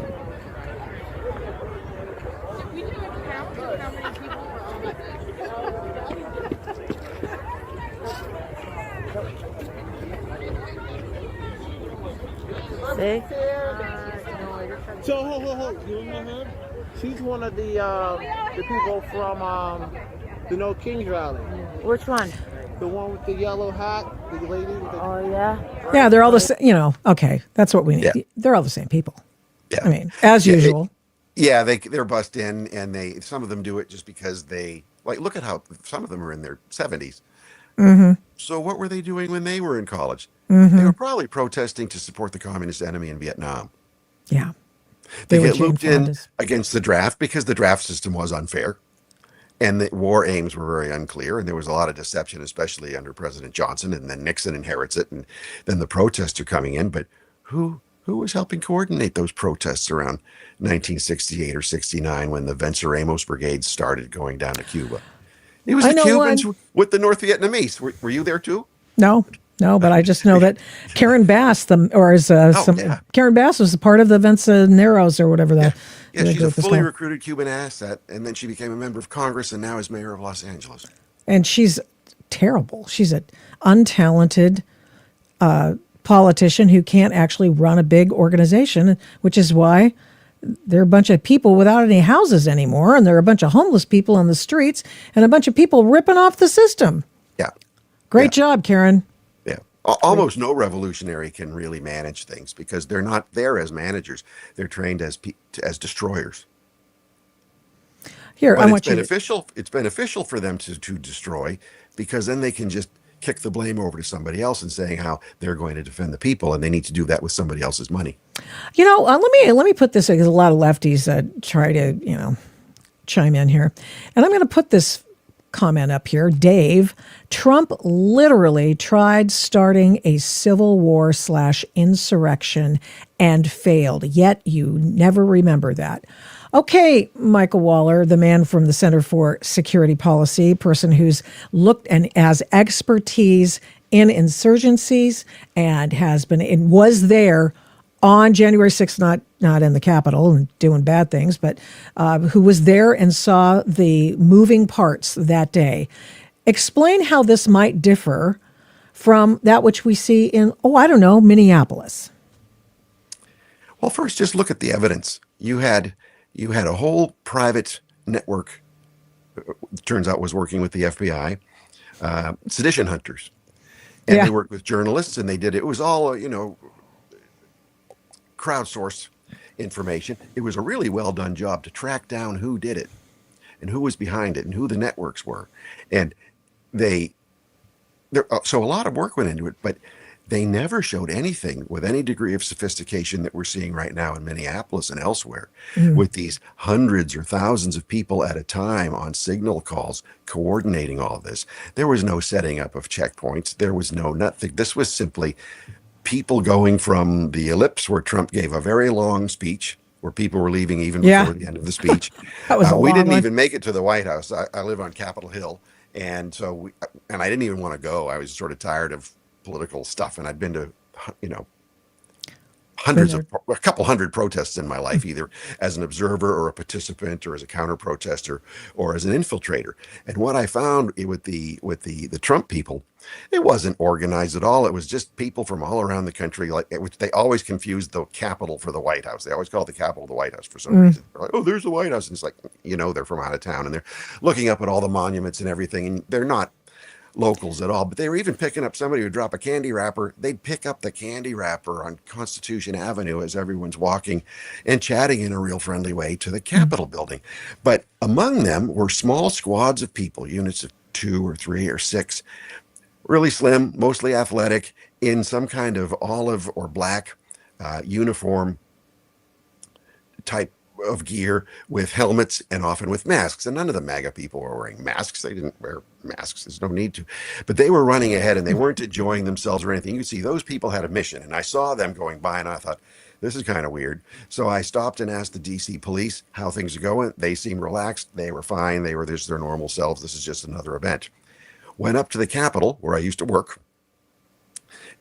See? So, hold. You know her? She's one of the people from the No Kings rally. Which one? The one with the yellow hat, the lady with the... Oh, yeah? Yeah, they're all the same. Okay, that's what we need. Yeah. They're all the same people. Yeah. I mean, as Yeah, usual. Yeah, they're bussed in, and some of them do it just because they like. Look at how some of them are in their 70s. So what were they doing when they were in college? They were probably protesting to support the communist enemy in Vietnam. Yeah. They were get Jane looped in Fondas. against the draft because the draft system was unfair, and the war aims were very unclear, and there was a lot of deception, especially under President Johnson, and then Nixon inherits it, and then the protests are coming in. But who was helping coordinate those protests around 1968 or 69 when the Venceremos brigades started going down to Cuba? It was I the know Cubans one. with the North Vietnamese. Were you there too? No, but I just know that Karen Bass, Yeah. Karen Bass was a part of the Venceneros or whatever Yeah, the she's a group is fully called. recruited Cuban asset, and then she became a member of Congress and now is mayor of Los Angeles. And she's terrible. She's an untalented politician who can't actually run a big organization, which is why there are a bunch of people without any houses anymore, and there are a bunch of homeless people on the streets, and a bunch of people ripping off the system. Yeah. Great job, Karen. Yeah. Almost no revolutionary can really manage things because they're not there as managers. They're trained as destroyers. Here, But I it's want you to, beneficial. It's beneficial for them to destroy because then they can just kick the blame over to somebody else and saying how they're going to defend the people, and they need to do that with somebody else's money. let me put this because a lot of lefties try to chime in here, and I'm going to put this comment up here. Dave, Trump literally tried starting a civil war / insurrection and failed. Yet you never remember that. Okay, Michael Waller, the man from the Center for Security Policy, person who's looked and has expertise in insurgencies and was there on January 6th, not in the Capitol and doing bad things, but who was there and saw the moving parts that day. Explain how this might differ from that which we see in, Minneapolis. Well, first, just look at the evidence. You had a whole private network. Turns out was working with the FBI, sedition hunters, and Yeah. they worked with journalists, and they did it was all crowdsourced information. It was a really well done job to track down who did it, and who was behind it, and who the networks were, and so a lot of work went into it, but they never showed anything with any degree of sophistication that we're seeing right now in Minneapolis and elsewhere, with these hundreds or thousands of people at a time on signal calls, coordinating all of this. There was no setting up of checkpoints. There was nothing. This was simply people going from the ellipse where Trump gave a very long speech, where people were leaving even before the end of the speech. That was a we long didn't one. even make it to the White House. I live on Capitol Hill, and so I didn't even want to go. I was sort of tired of political stuff, and I'd been to a couple hundred protests in my life, either as an observer or a participant or as a counter protester or as an infiltrator. And what I found with the Trump people, it wasn't organized at all. It was just people from all around the country. They always confused the Capitol for the White House. They always call it the Capitol the White House for some reason. They're like, oh, there's the White House. And it's like, they're from out of town, and they're looking up at all the monuments and everything, and they're not locals at all. But they were even picking up somebody who would drop a candy wrapper. They'd pick up the candy wrapper on Constitution Avenue as everyone's walking and chatting in a real friendly way to the Capitol building. But among them were small squads of people, units of 2 or 3 or 6, really slim, mostly athletic, in some kind of olive or black uniform type of gear with helmets and often with masks. And none of the MAGA people were wearing masks. They didn't wear masks. There's no need to. But they were running ahead and they weren't enjoying themselves or anything. You could see those people had a mission. And I saw them going by and I thought, this is kind of weird. So I stopped and asked the DC police how things are going. They seemed relaxed. They were fine. They were just their normal selves. This is just another event. Went up to the Capitol where I used to work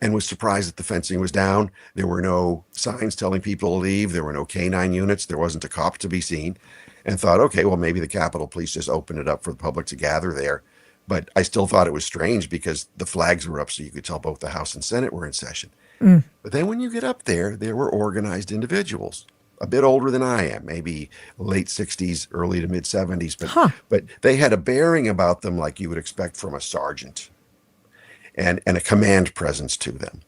and was surprised that the fencing was down. There were no signs telling people to leave. There were no canine units. There wasn't a cop to be seen. And thought, okay, well, maybe the Capitol Police just opened it up for the public to gather there. But I still thought it was strange because the flags were up so you could tell both the House and Senate were in session. But then when you get up there, there were organized individuals, a bit older than I am, maybe late 60s, early to mid 70s. But they had a bearing about them like you would expect from a sergeant. And a command presence to them.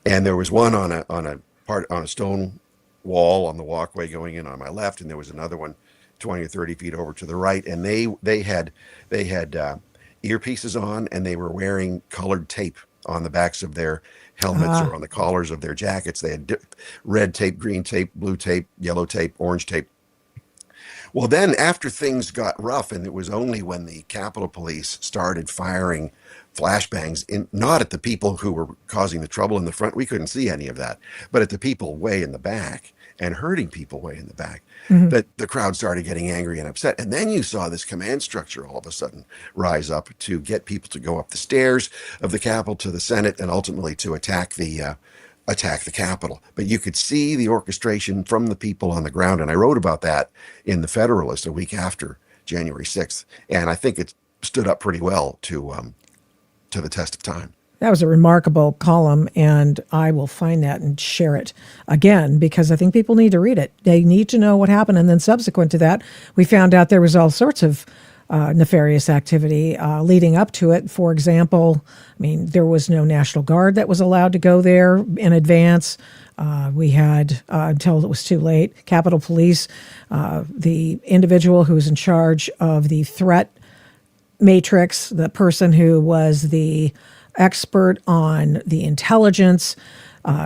And there was one on a stone wall on the walkway going in on my left, and there was another one 20 or 30 feet over to the right. And they had earpieces on, and they were wearing colored tape on the backs of their helmets or on the collars of their jackets. They had red tape, green tape, blue tape, yellow tape, orange tape. Well, then after things got rough, and it was only when the Capitol Police started firing flashbangs, not at the people who were causing the trouble in the front, we couldn't see any of that, but at the people way in the back and hurting people way in the back, that the crowd started getting angry and upset. And then you saw this command structure all of a sudden rise up to get people to go up the stairs of the Capitol to the Senate and ultimately to attack the Capitol. But you could see the orchestration from the people on the ground. And I wrote about that in the Federalist a week after January 6th. And I think it stood up pretty well to the test of time. That was a remarkable column, and I will find that and share it again because I think people need to read it. They need to know what happened. And then subsequent to that, we found out there was all sorts of nefarious activity leading up to it. For example, I mean, there was no National Guard that was allowed to go there in advance. We had, until it was too late, Capitol Police, the individual who was in charge of the threat matrix, the person who was the expert on the intelligence,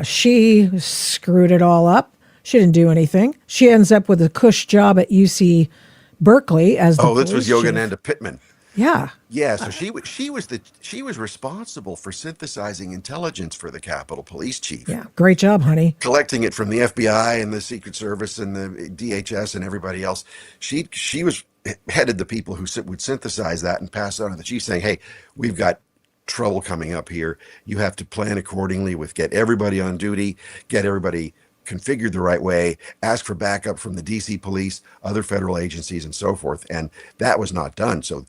she screwed it all up. She didn't do anything. She ends up with a cush job at UC Berkeley as the this was police chief. Yogananda Pittman. Yeah. Yeah, so she was responsible for synthesizing intelligence for the Capitol Police Chief. Yeah. Great job, honey. Collecting it from the FBI and the Secret Service and the DHS and everybody else. She was headed the people who would synthesize that and pass it on to the chief, saying, "Hey, we've got trouble coming up here. You have to plan accordingly with get everybody on duty, get everybody configured the right way, ask for backup from the DC police, other federal agencies, and so forth." And that was not done. So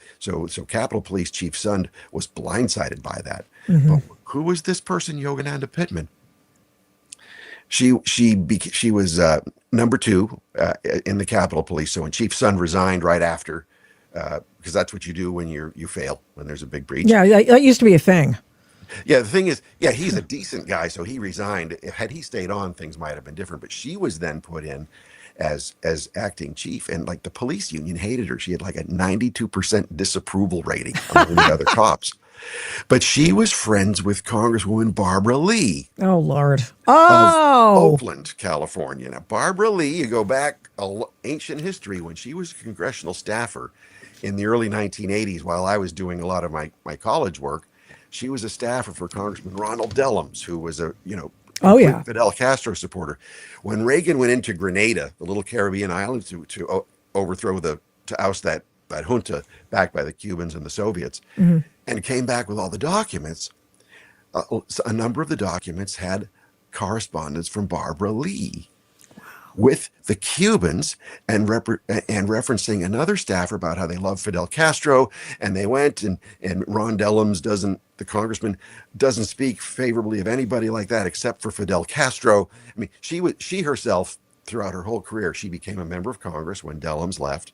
Capitol Police Chief Sund was blindsided by that. But who was this person, Yogananda Pittman? She was number 2 in the Capitol Police. So when Chief Sund resigned right after, because that's what you do when you fail, when there's a big breach. Yeah, that used to be a thing. Yeah, the thing is, he's a decent guy, so he resigned. Had he stayed on, things might have been different. But she was then put in as acting chief, and like the police union hated her. She had like a 92% disapproval rating among the other cops. But she was friends with Congresswoman Barbara Lee. Oh, Lord. Of Oakland, California. Now, Barbara Lee, you go back ancient history, when she was a congressional staffer in the early 1980s, while I was doing a lot of my college work, she was a staffer for Congressman Ronald Dellums, who was a Fidel Castro supporter. When Reagan went into Grenada, the little Caribbean island, to overthrow to oust that junta backed by the Cubans and the Soviets, and came back with all the documents, a number of the documents had correspondence from Barbara Lee with the Cubans and referencing another staffer about how they love Fidel Castro, and they went and Ron Dellums the congressman doesn't speak favorably of anybody like that except for Fidel Castro. I mean, she herself, throughout her whole career, she became a member of Congress when Dellums left.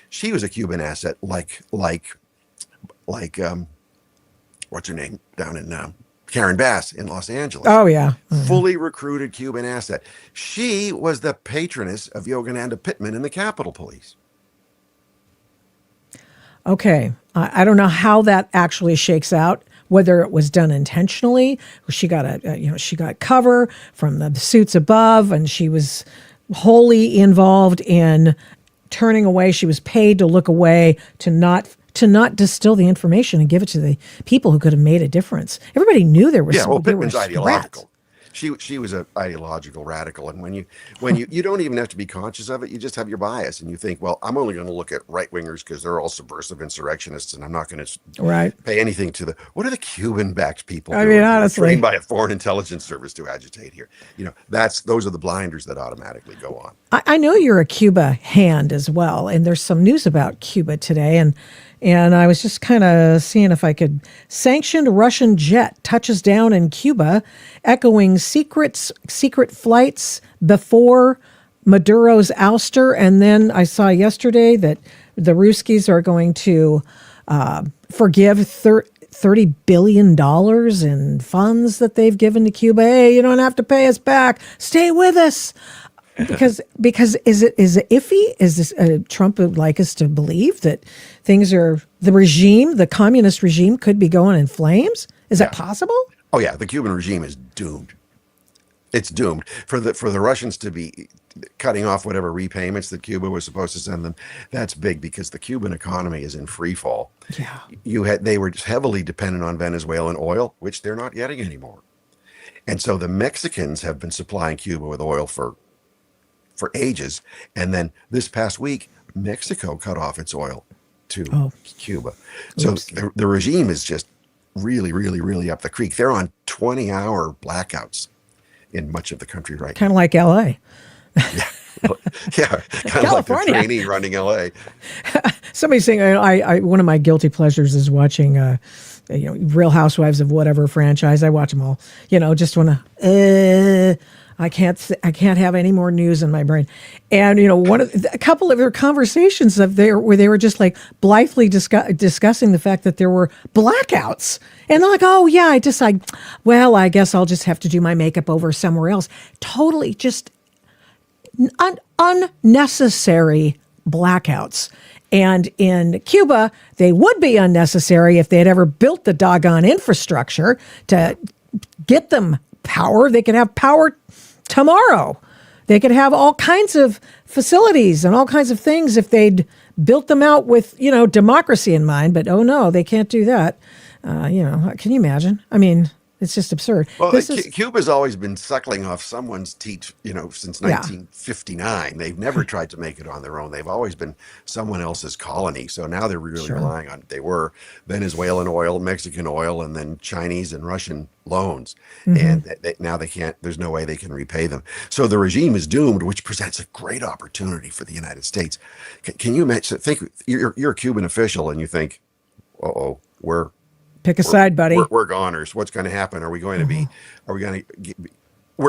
She was a Cuban asset, like what's her name down in Karen Bass in Los Angeles. Oh, yeah. Fully recruited Cuban asset. She was the patroness of Yogananda Pittman in the Capitol Police. Okay. I don't know how that actually shakes out. whether it was done intentionally. She got she got cover from the suits above, and she was wholly involved in turning away. She was paid to look away, to not distill the information and give it to the people who could have made a difference. Everybody knew there was Pittman's ideological. She was an ideological radical, and when you don't even have to be conscious of it, you just have your bias, and you think, well, I'm only going to look at right wingers because they're all subversive insurrectionists, and I'm not going to pay anything to the. What are the Cuban-backed people doing? I mean, honestly, trained by a foreign intelligence service to agitate here. Those are the blinders that automatically go on. I know you're a Cuba hand as well, and there's some news about Cuba today, and I was just kind of seeing if I could. Sanctioned Russian jet touches down in Cuba, echoing secret flights before Maduro's ouster. And then I saw yesterday that the Ruskies are going to forgive $30 billion in funds that they've given to Cuba. Hey, you don't have to pay us back. Stay with us. Because is it iffy? Is this Trump would like us to believe that the communist regime could be going in flames? Is that possible? Oh yeah, the Cuban regime is doomed. It's doomed for the Russians to be cutting off whatever repayments that Cuba was supposed to send them. That's big because the Cuban economy is in free fall. Yeah, they were heavily dependent on Venezuelan oil, which they're not getting anymore, and so the Mexicans have been supplying Cuba with oil for ages. And then this past week, Mexico cut off its oil to Cuba. So the regime is just really, really, really up the creek. They're on 20-hour blackouts in much of the country right now. Kind of like L.A. Yeah, kind of like the trainee running L.A. Somebody's saying, I one of my guilty pleasures is watching Real Housewives of whatever franchise. I watch them all. Just want to. I can't have any more news in my brain. And a couple of their conversations where they were just like blithely discussing the fact that there were blackouts, and they're like, oh yeah, I guess I'll just have to do my makeup over somewhere else. Totally just unnecessary blackouts. And in Cuba, they would be unnecessary if they had ever built the doggone infrastructure to get them power. They could have power tomorrow. They could have all kinds of facilities and all kinds of things if they'd built them out with, democracy in mind. But oh no, they can't do that. Can you imagine? I mean, it's just absurd. Well, Cuba's always been suckling off someone's teat, since 1959. They've never tried to make it on their own. They've always been someone else's colony. So now they're really relying on, they were Venezuelan oil, Mexican oil, and then Chinese and Russian loans. And now they can't, there's no way they can repay them. So the regime is doomed, which presents a great opportunity for the United States. Can you imagine, think you're a Cuban official and you think, pick a side, buddy. We're goners. What's going to happen? Are we going to be? Where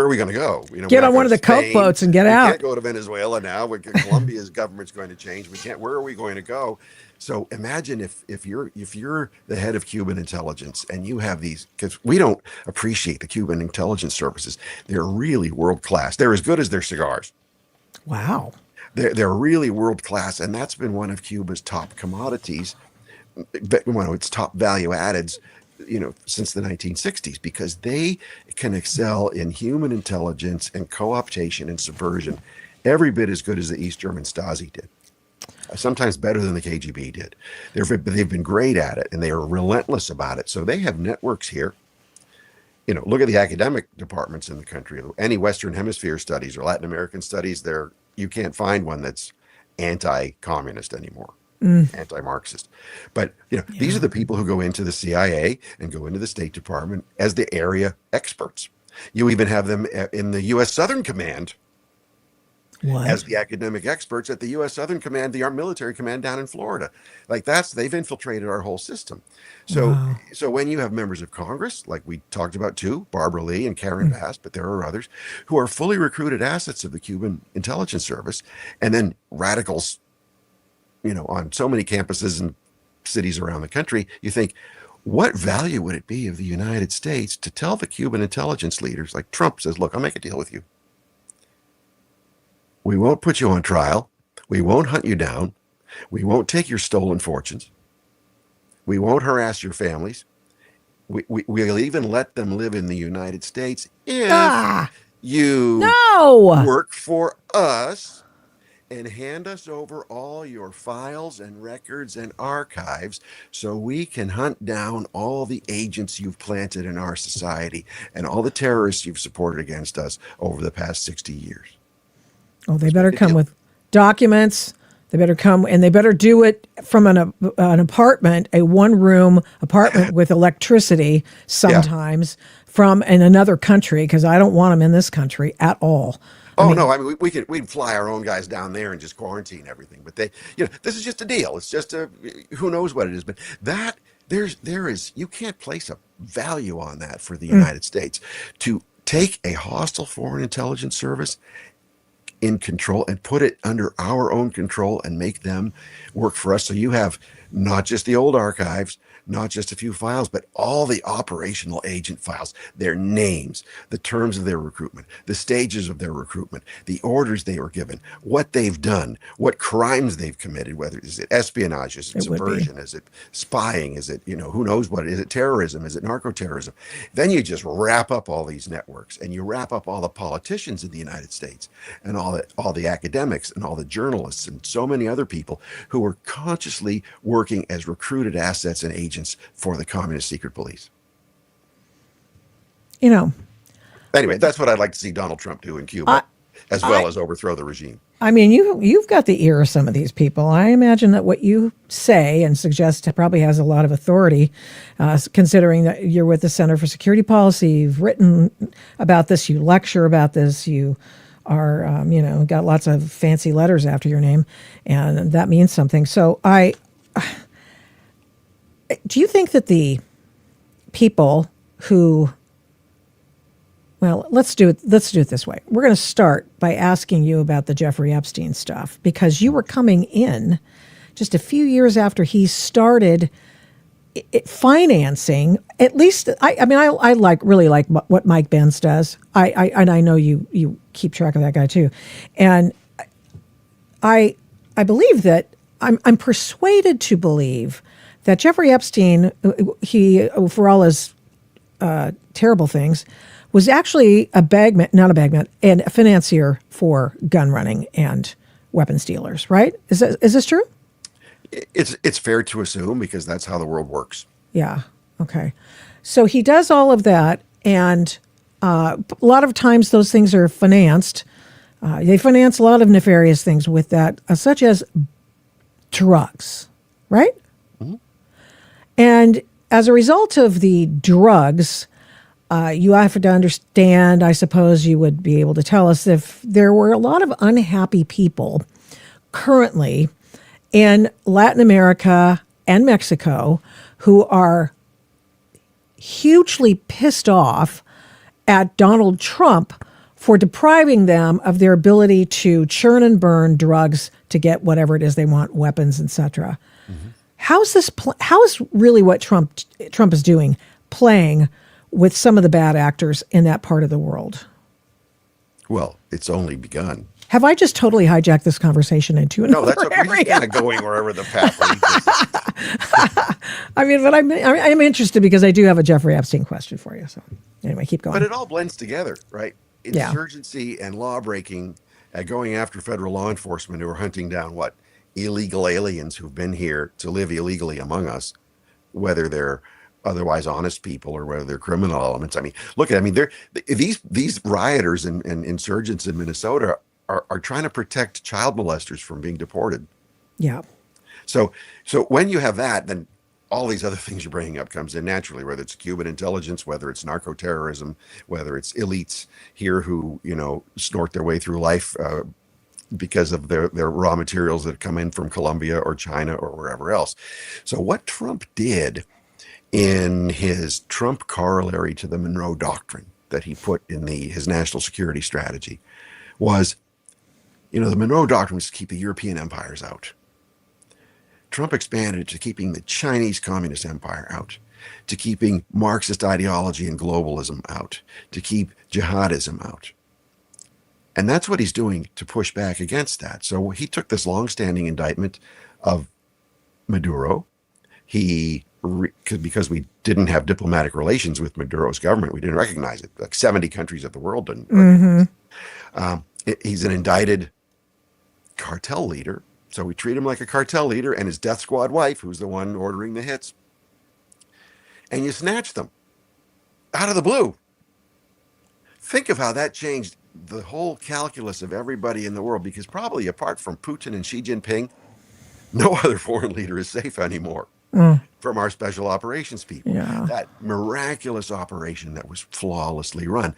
are we going to go? Get on one of the Coke boats and get out. We can't go to Venezuela now. Colombia's government's going to change. We can't. Where are we going to go? So imagine if you're the head of Cuban intelligence and you have these, because we don't appreciate the Cuban intelligence services. They're really world class. They're as good as their cigars. Wow. They're really world class, and that's been one of Cuba's top commodities. Its top value addeds, since the 1960s, because they can excel in human intelligence and co-optation and subversion every bit as good as the East German Stasi did. Sometimes better than the KGB did. They've been great at it, and they are relentless about it. So they have networks here. Look at the academic departments in the country. Any Western Hemisphere studies or Latin American studies, you can't find one that's anti-communist anymore. Anti-Marxist. But these are the people who go into the CIA and go into the State Department as the area experts. You even have them in the U.S. Southern Command as the academic experts at the U.S. Southern Command, the military command down in Florida. They've infiltrated our whole system. So when you have members of Congress, like we talked about too, Barbara Lee and Karen Bass, but there are others who are fully recruited assets of the Cuban intelligence service, and then radicals on so many campuses and cities around the country, you think, what value would it be of the United States to tell the Cuban intelligence leaders, like Trump says, look, I'll make a deal with you. We won't put you on trial. We won't hunt you down. We won't take your stolen fortunes. We won't harass your families. we'll even let them live in the United States if Ah, you no. work for us and hand us over all your files and records and archives so we can hunt down all the agents you've planted in our society and all the terrorists you've supported against us over the past 60 years. Oh, they Let's better make a come deal. with documents. They better come, and they better do it from an apartment, a one-room apartment with electricity Yeah. sometimes from in another country, because I don't want them in this country at all. I Oh mean, no, I mean we'd fly our own guys down there and just quarantine everything. But this is just a deal. It's just a who knows what it is. But that there is you can't place a value on that for the United States to take a hostile foreign intelligence service in control and put it under our own control and make them work for us. So you have not just the old archives, not just a few files, but all the operational agent files, their names, the terms of their recruitment, the stages of their recruitment, the orders they were given, what they've done, what crimes they've committed, whether is it espionage, is it it would be. subversion, is it spying, is it, who knows what, is it terrorism, is it narco-terrorism? Then you just wrap up all these networks and you wrap up all the politicians in the United States and all the academics and all the journalists and so many other people who were consciously working as recruited assets and agents for the communist secret police. You know, Anyway, that's what I'd like to see Donald Trump do in Cuba, as well as overthrow the regime. I mean, you've got the ear of some of these people. I imagine that what you say and suggest probably has a lot of authority, considering that you're with the Center for Security Policy. You've written about this. You lecture about this. You are, got lots of fancy letters after your name, and that means something. So do you think that the people who, well, let's do it this way. We're going to start by asking you about the Jeffrey Epstein stuff, because you were coming in just a few years after he started financing. At least, I really like what Mike Benz does. I know you keep track of that guy too, and I believe that I'm persuaded to believe that Jeffrey Epstein, he, for all his terrible things, was actually not a bagman, and a financier for gun running and weapons dealers. Right? Is this true? It's fair to assume, because that's how the world works. Yeah. Okay. So he does all of that, and a lot of times those things are financed. They finance a lot of nefarious things with that, such as drugs, right? Mm-hmm. And as a result of the drugs, you have to understand, I suppose you would be able to tell us, if there were a lot of unhappy people currently in Latin America and Mexico who are hugely pissed off at Donald Trump for depriving them of their ability to churn and burn drugs to get whatever it is they want, weapons, etc. Mm-hmm. How is really what Trump is doing playing with some of the bad actors in that part of the world? Well, it's only begun. Have I just totally hijacked this conversation into another No, that's okay. area? We're just kind of going wherever the path leads. I mean, but I'm interested, because I do have a Jeffrey Epstein question for you. So anyway, keep going. But it all blends together, right? Insurgency and law breaking, going after federal law enforcement who are hunting down illegal aliens who've been here to live illegally among us, whether they're otherwise honest people or whether they're criminal elements. I mean, these rioters and insurgents in Minnesota are trying to protect child molesters from being deported. Yeah. So when you have that, then all these other things you're bringing up comes in naturally, whether it's Cuban intelligence, whether it's narco-terrorism, whether it's elites here who, snort their way through life because of their raw materials that come in from Colombia or China or wherever else. So what Trump did in his Trump corollary to the Monroe Doctrine that he put in his national security strategy was, the Monroe Doctrine was to keep the European empires out. Trump expanded it to keeping the Chinese Communist Empire out, to keeping Marxist ideology and globalism out, to keep jihadism out. And that's what he's doing to push back against that. So he took this long-standing indictment of Maduro. He because we didn't have diplomatic relations with Maduro's government. We didn't recognize it. Like 70 countries of the world didn't recognize it. He's an indicted cartel leader. So we treat him like a cartel leader and his death squad wife, who's the one ordering the hits. And you snatch them out of the blue. Think of how that changed the whole calculus of everybody in the world, because probably apart from Putin and Xi Jinping, no other foreign leader is safe anymore from our special operations people. Yeah. That miraculous operation that was flawlessly run.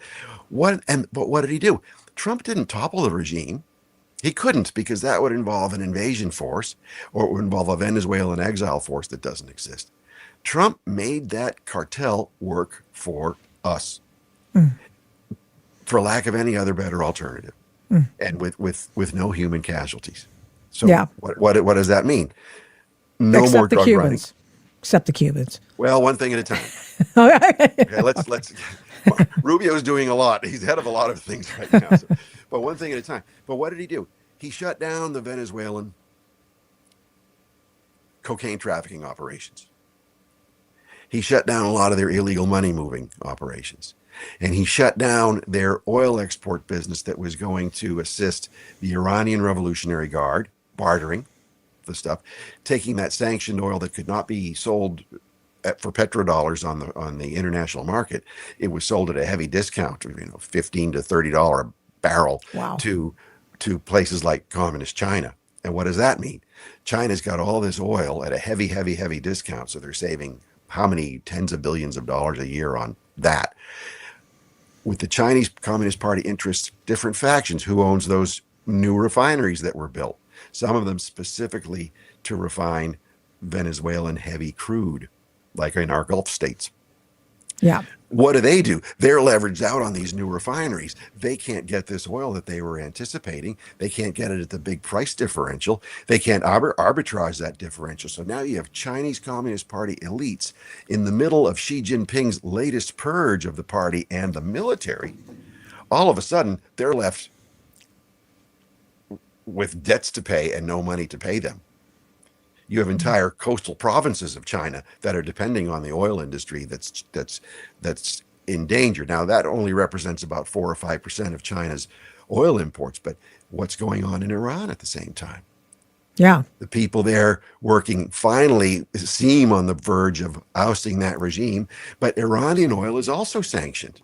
But what did he do? Trump didn't topple the regime. He couldn't, because that would involve an invasion force, or it would involve a Venezuelan exile force that doesn't exist. Trump made that cartel work for us, for lack of any other better alternative, and with no human casualties. So Yeah. what does that mean? No Except more the drug Cubans. running. Except the Cubans. Well, one thing at a time. Okay, let's. Rubio's doing a lot. He's head of a lot of things right now. But one thing at a time. But what did he do? He shut down the Venezuelan cocaine trafficking operations. He shut down a lot of their illegal money moving operations. And he shut down their oil export business that was going to assist the Iranian Revolutionary Guard, bartering the stuff, taking that sanctioned oil that could not be sold for petrodollars on the international market. It was sold at a heavy discount, $15 to $30 a barrel. Wow. to places like communist China. And what does that mean? China's got all this oil at a heavy discount, so they're saving how many tens of billions of dollars a year on that. With the Chinese Communist Party interests, different factions, who owns those new refineries that were built, some of them specifically to refine Venezuelan heavy crude, like in our Gulf states. Yeah. What do? They're leveraged out on these new refineries. They can't get this oil that they were anticipating. They can't get it at the big price differential. They can't arbitrage that differential. So now you have Chinese Communist Party elites in the middle of Xi Jinping's latest purge of the party and the military. All of a sudden, they're left with debts to pay and no money to pay them. You have entire coastal provinces of China that are depending on the oil industry that's in danger. Now, that only represents about 4 or 5% of China's oil imports, but what's going on in Iran at the same time? Yeah. The people there working finally seem on the verge of ousting that regime, but Iranian oil is also sanctioned.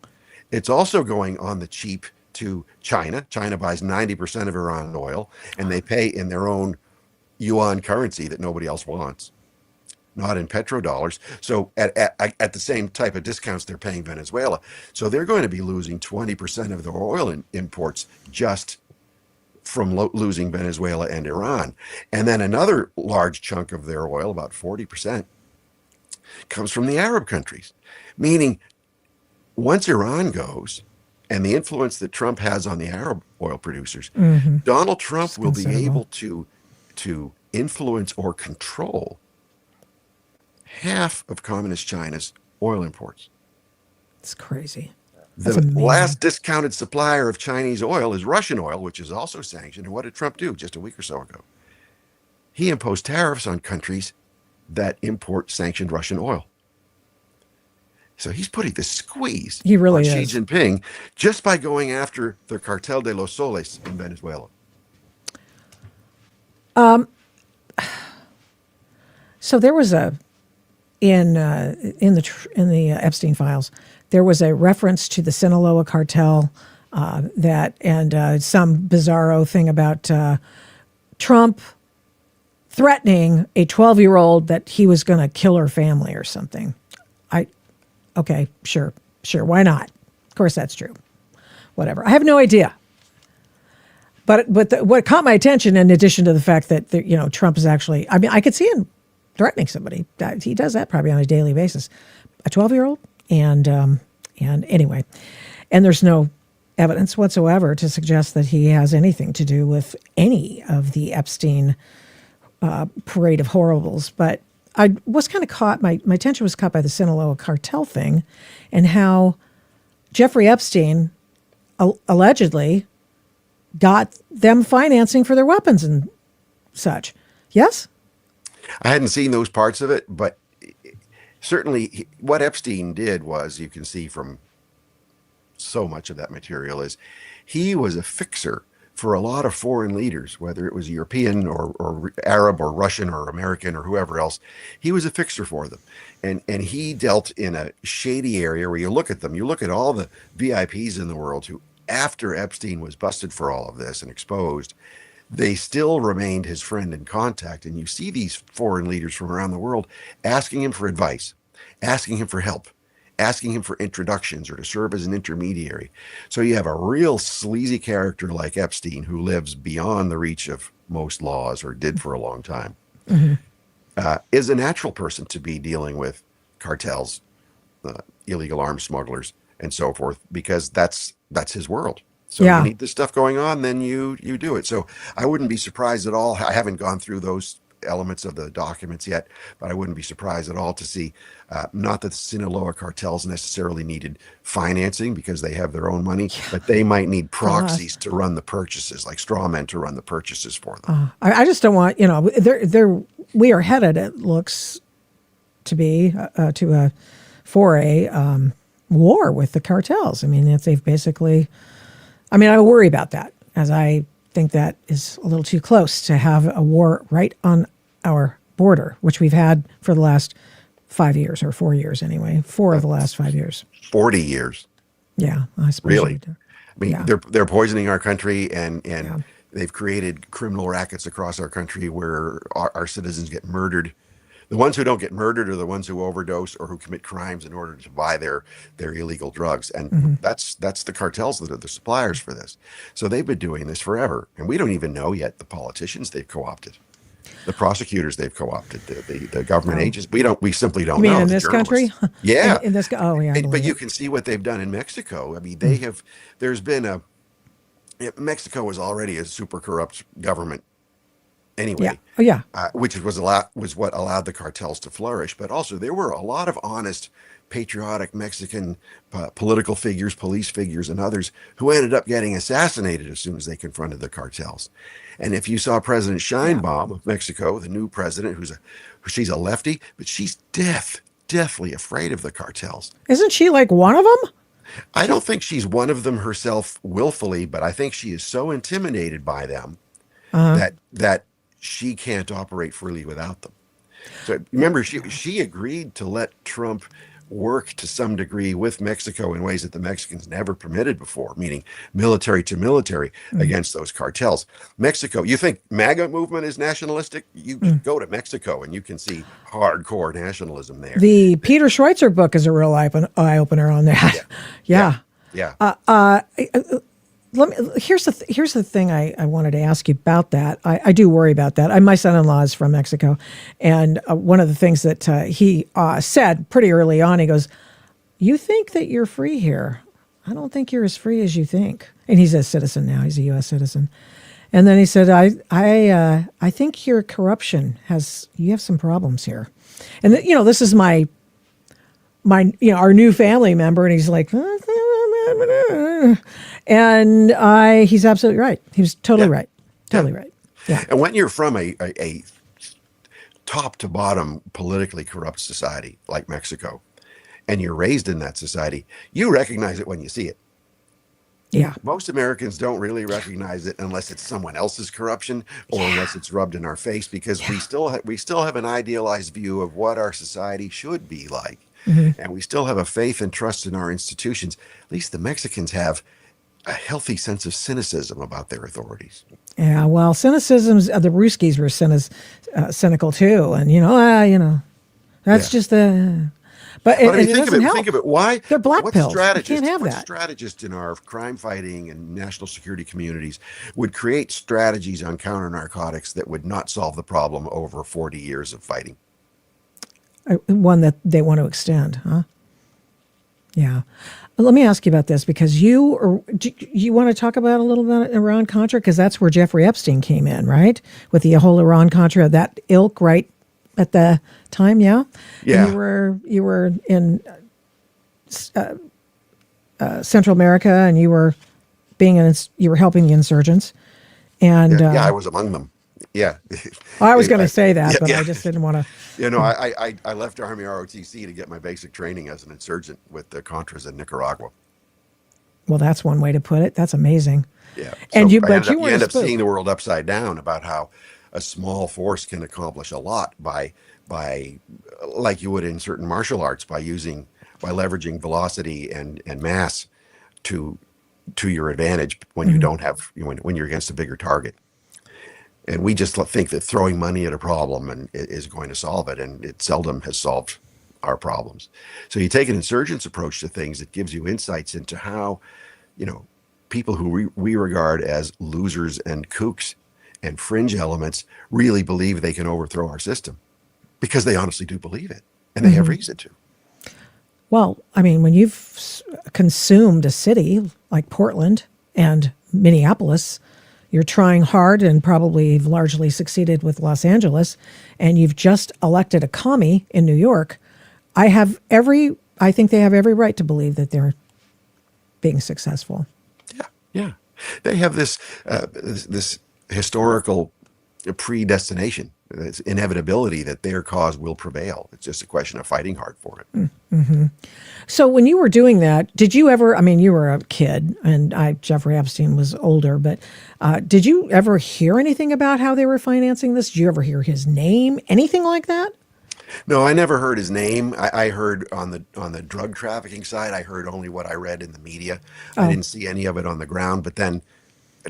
It's also going on the cheap to China. China buys 90% of Iran oil, and they pay in their own yuan currency that nobody else wants, not in petrodollars. So at the same type of discounts they're paying Venezuela. So they're going to be losing 20% of their oil imports just from losing Venezuela and Iran. And then another large chunk of their oil, about 40%, comes from the Arab countries. Meaning, once Iran goes, and the influence that Trump has on the Arab oil producers, Donald Trump will be able to influence or control half of communist China's oil imports. It's crazy. The last discounted supplier of Chinese oil is Russian oil, which is also sanctioned. And what did Trump do just a week or so ago? He imposed tariffs on countries that import sanctioned Russian oil. So he's putting the squeeze He really on is. Xi Jinping just by going after the Cartel de los Soles in Venezuela. So there was in the Epstein files, there was a reference to the Sinaloa cartel and some bizarro thing about Trump threatening a 12-year-old that he was going to kill her family or something. Okay, sure, why not? Of course that's true. Whatever. I have no idea. But what caught my attention, in addition to the fact that Trump is actually, I could see him threatening somebody. He does that probably on a daily basis. A 12-year-old, and anyway, and there's no evidence whatsoever to suggest that he has anything to do with any of the Epstein parade of horribles. But I was kind of caught. My attention was caught by the Sinaloa cartel thing, and how Jeffrey Epstein allegedly got them financing for their weapons and such. Yes? I hadn't seen those parts of it, but certainly what Epstein did was, you can see from so much of that material, is he was a fixer for a lot of foreign leaders, whether it was European or Arab or Russian or American or whoever else. He was a fixer for them. And he dealt in a shady area where you look at them, you look at all the VIPs in the world who, after Epstein was busted for all of this and exposed, they still remained his friend and contact. And you see these foreign leaders from around the world asking him for advice, asking him for help, asking him for introductions or to serve as an intermediary. So you have a real sleazy character like Epstein, who lives beyond the reach of most laws, or did for a long time, is a natural person to be dealing with cartels, illegal arms smugglers, and so forth, because that's his world. So Yeah. you need this stuff going on, then you do it. So I wouldn't be surprised at all. I haven't gone through those elements of the documents yet, but I wouldn't be surprised at all to see, not that the Sinaloa cartels necessarily needed financing because they have their own money, but they might need proxies to run the purchases, like straw men to run the purchases for them. I just don't want, we are headed, it looks to be, for a war with the cartels. I mean, they've basically, I worry about that, as I think that is a little too close to have a war right on our border, which we've had for the last 5 years, or 4 years anyway, 4 of the last 5 years. 40 years. Yeah, I suppose. Really? Yeah. They're poisoning our country, and they've created criminal rackets across our country where our citizens get murdered. The ones who don't get murdered are the ones who overdose or who commit crimes in order to buy their illegal drugs. And that's the cartels that are the suppliers for this. So they've been doing this forever. And we don't even know yet the politicians they've co-opted, the prosecutors they've co-opted, the government agents. We simply don't know. You mean in this country? Yeah. But you can see what they've done in Mexico. I mean, there's been Mexico was already a super corrupt government anyway. Which was what allowed the cartels to flourish. But also there were a lot of honest, patriotic Mexican political figures, police figures, and others who ended up getting assassinated as soon as they confronted the cartels. And if you saw President Sheinbaum of Mexico, the new president, she's a lefty, but she's deathly afraid of the cartels. Isn't she like one of them? I don't think she's one of them herself willfully, but I think she is so intimidated by them that she can't operate freely without them. So remember, she agreed to let Trump work to some degree with Mexico in ways that the Mexicans never permitted before, meaning military to military against those cartels. Mexico, you think MAGA movement is nationalistic? You go to Mexico and you can see hardcore nationalism there. The Peter Schweitzer book is a real eye-opener on that. Yeah. Here's the thing I wanted to ask you about that. I do worry about that. My son-in-law is from Mexico, and one of the things that he said pretty early on, he goes, "You think that you're free here? I don't think you're as free as you think." And he's a citizen now; he's a U.S. citizen. And then he said, "I think your corruption you have some problems here." And this is my our new family member, and he's like. And he's absolutely right. He was totally right. Totally right. Yeah. And when you're from a top to bottom politically corrupt society like Mexico, and you're raised in that society, you recognize it when you see it. Yeah. Most Americans don't really recognize it unless it's someone else's corruption or unless it's rubbed in our face, because we still have an idealized view of what our society should be like. And we still have a faith and trust in our institutions. At least the Mexicans have a healthy sense of cynicism about their authorities. Yeah, well, cynicism's the Ruskies were cynical too, and that's just the. But think of it. Why they're black what pills? Strategist, You can't have what that. strategist in our crime fighting and national security communities would create strategies on counter narcotics that would not solve the problem over 40 years of fighting? One that they want to extend, huh? Yeah. Let me ask you about this, because you want to talk about a little bit Iran-Contra, because that's where Jeffrey Epstein came in, right? With the whole Iran-Contra, that ilk, right at the time, yeah? Yeah. And you were in Central America, and you were helping the insurgents. And I was among them. Yeah. I was going to say that, Yeah, but yeah. I just didn't want to. I left Army ROTC to get my basic training as an insurgent with the Contras in Nicaragua. Well, that's one way to put it. That's amazing. Yeah. And So but you you weren't a end up seeing spook. the world upside down about how a small force can accomplish a lot by like you would in certain martial arts by leveraging velocity and mass to to your advantage when you Mhm. don't have when you're against a bigger target. And we just think that throwing money at a problem is going to solve it, and it seldom has solved our problems. So you take an insurgent's approach to things that gives you insights into how, you know, people who we regard as losers and kooks and fringe elements really believe they can overthrow our system because they honestly do believe it, and they have Mhm. reason to. Well, I mean, when you've consumed a city like Portland and Minneapolis, you're trying hard and probably largely succeeded with Los Angeles, and you've just elected a commie in New York. I think they have every right to believe that they're being successful. Yeah, yeah. They have this historical predestination, this inevitability that their cause will prevail. It's just a question of fighting hard for it. Mm-hmm. So when you were doing that, did you ever, I mean, you were a kid and Jeffrey Epstein was older, but did you ever hear anything about how they were financing this? Did you ever hear his name? Anything like that? No, I never heard his name. I heard on the drug trafficking side, I heard only what I read in the media. I Oh, didn't see any of it on the ground. But then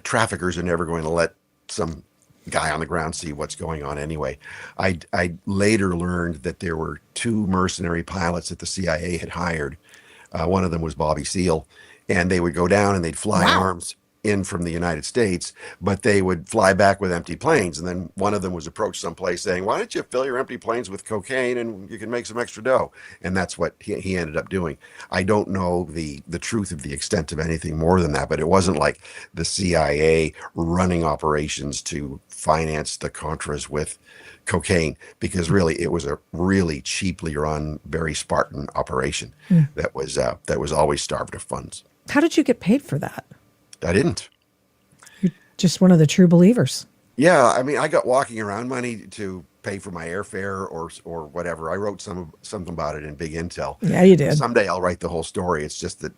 traffickers are never going to let some guy on the ground see what's going on anyway. I later learned that there were two mercenary pilots that the CIA had hired. One of them was Bobby Seale, and they would go down and they'd fly wow. arms in from the United States, but they would fly back with empty planes. And then one of them was approached someplace saying, "Why don't you fill your empty planes with cocaine and you can make some extra dough?" And that's what he ended up doing. I don't know the truth of the extent of anything more than that, but it wasn't like the CIA running operations to finance the Contras with cocaine, because really it was a really cheaply run, very Spartan operation Hmm. that was always starved of funds. How did you get paid for that? I didn't. You're just one of the true believers. Yeah, I mean, I got walking around money to pay for my airfare or whatever. I wrote something about it in Big Intel. Yeah, you did. Someday I'll write the whole story. It's just that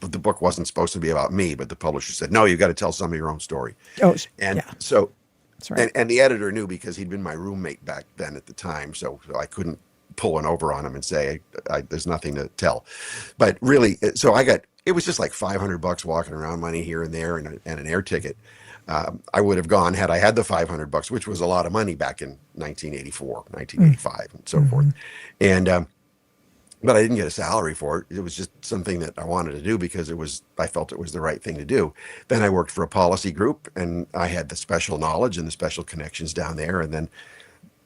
the book wasn't supposed to be about me, but the publisher said, "No, you've got to tell some of your own story." Oh, And yeah, so, that's right. and the editor knew because he'd been my roommate back then at the time, so I couldn't pull one over on him and say, "There's nothing to tell." But really, so it was just like $500 walking around money here and there, and an air ticket. I would have gone had I had the $500, which was a lot of money back in 1984, 1985, and so forth. Mm-hmm. And but I didn't get a salary for it. It was just something that I wanted to do because I felt it was the right thing to do. Then I worked for a policy group, and I had the special knowledge and the special connections down there. And then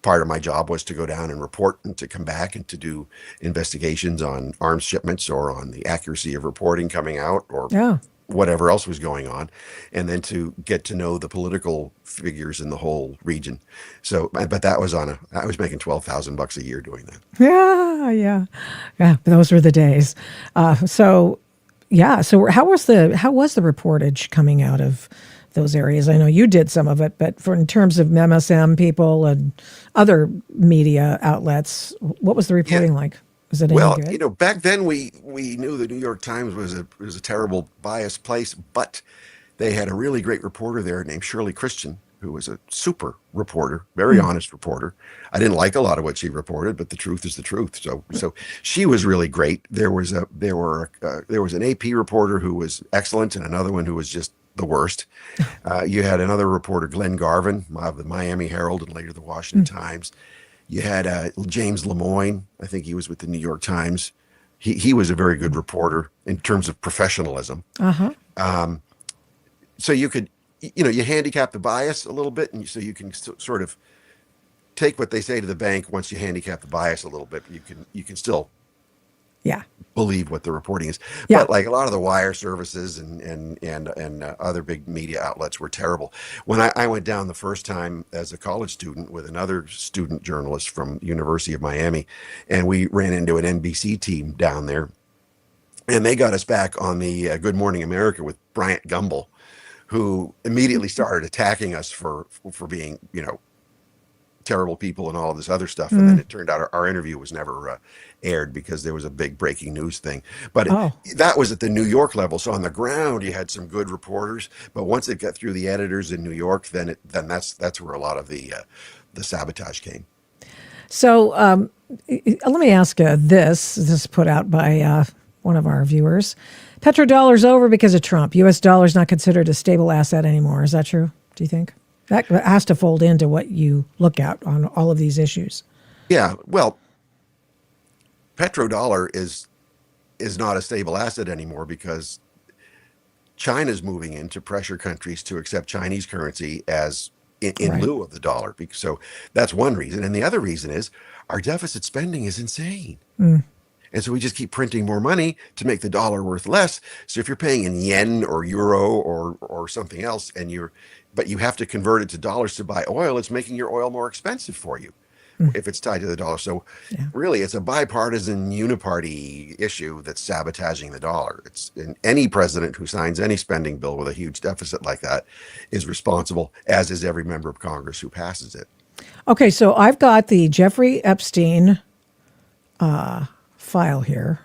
part of my job was to go down and report and to come back and to do investigations on arms shipments or on the accuracy of reporting coming out or Yeah. whatever else was going on, and then to get to know the political figures in the whole region. So, but that was I was making $12,000 a year doing that. Yeah, yeah, yeah. Those were the days. So, yeah. So, how was the reportage coming out of those areas? I know you did some of it, but in terms of MSM people and other media outlets, what was the reporting like? Was it any Well, good? back then we knew the New York Times was a terrible, biased place, but they had a really great reporter there named Shirley Christian, who was a super reporter, very Hmm. honest reporter. I didn't like a lot of what she reported, but the truth is the truth. So she was really great. There was an AP reporter who was excellent, and another one who was just the worst. You had another reporter, Glenn Garvin, of the Miami Herald and later the Washington Times. You had James Lemoyne. I think he was with the New York Times. He was a very good reporter in terms of professionalism. Uh-huh. So you could, you handicap the bias a little bit, and so you can sort of take what they say to the bank. Once you handicap the bias a little bit, you can still Yeah. believe what the reporting is. Yeah. But like a lot of the wire services and other big media outlets were terrible. When I went down the first time as a college student with another student journalist from University of Miami, and we ran into an NBC team down there, and they got us back on the Good Morning America with Bryant Gumbel, who immediately started attacking us for being, terrible people and all of this other stuff. And then it turned out our interview was never aired because there was a big breaking news thing. But that was at the New York level. So on the ground, you had some good reporters. But once it got through the editors in New York, then that's where a lot of the sabotage came. So let me ask this. This is put out by one of our viewers. Petrodollar's over because of Trump. U.S. dollar's not considered a stable asset anymore. Is that true, do you think? That has to fold into what you look at on all of these issues. Yeah, well, petrodollar is not a stable asset anymore because China's moving into pressure countries to accept Chinese currency as in lieu of the dollar. So that's one reason. And the other reason is our deficit spending is insane. And so we just keep printing more money to make the dollar worth less. So if you're paying in yen or euro or something else, but you have to convert it to dollars to buy oil, it's making your oil more expensive for you if it's tied to the dollar. So really, it's a bipartisan uniparty issue that's sabotaging the dollar. Any president who signs any spending bill with a huge deficit like that is responsible, as is every member of Congress who passes it. Okay, so I've got the Jeffrey Epstein file here.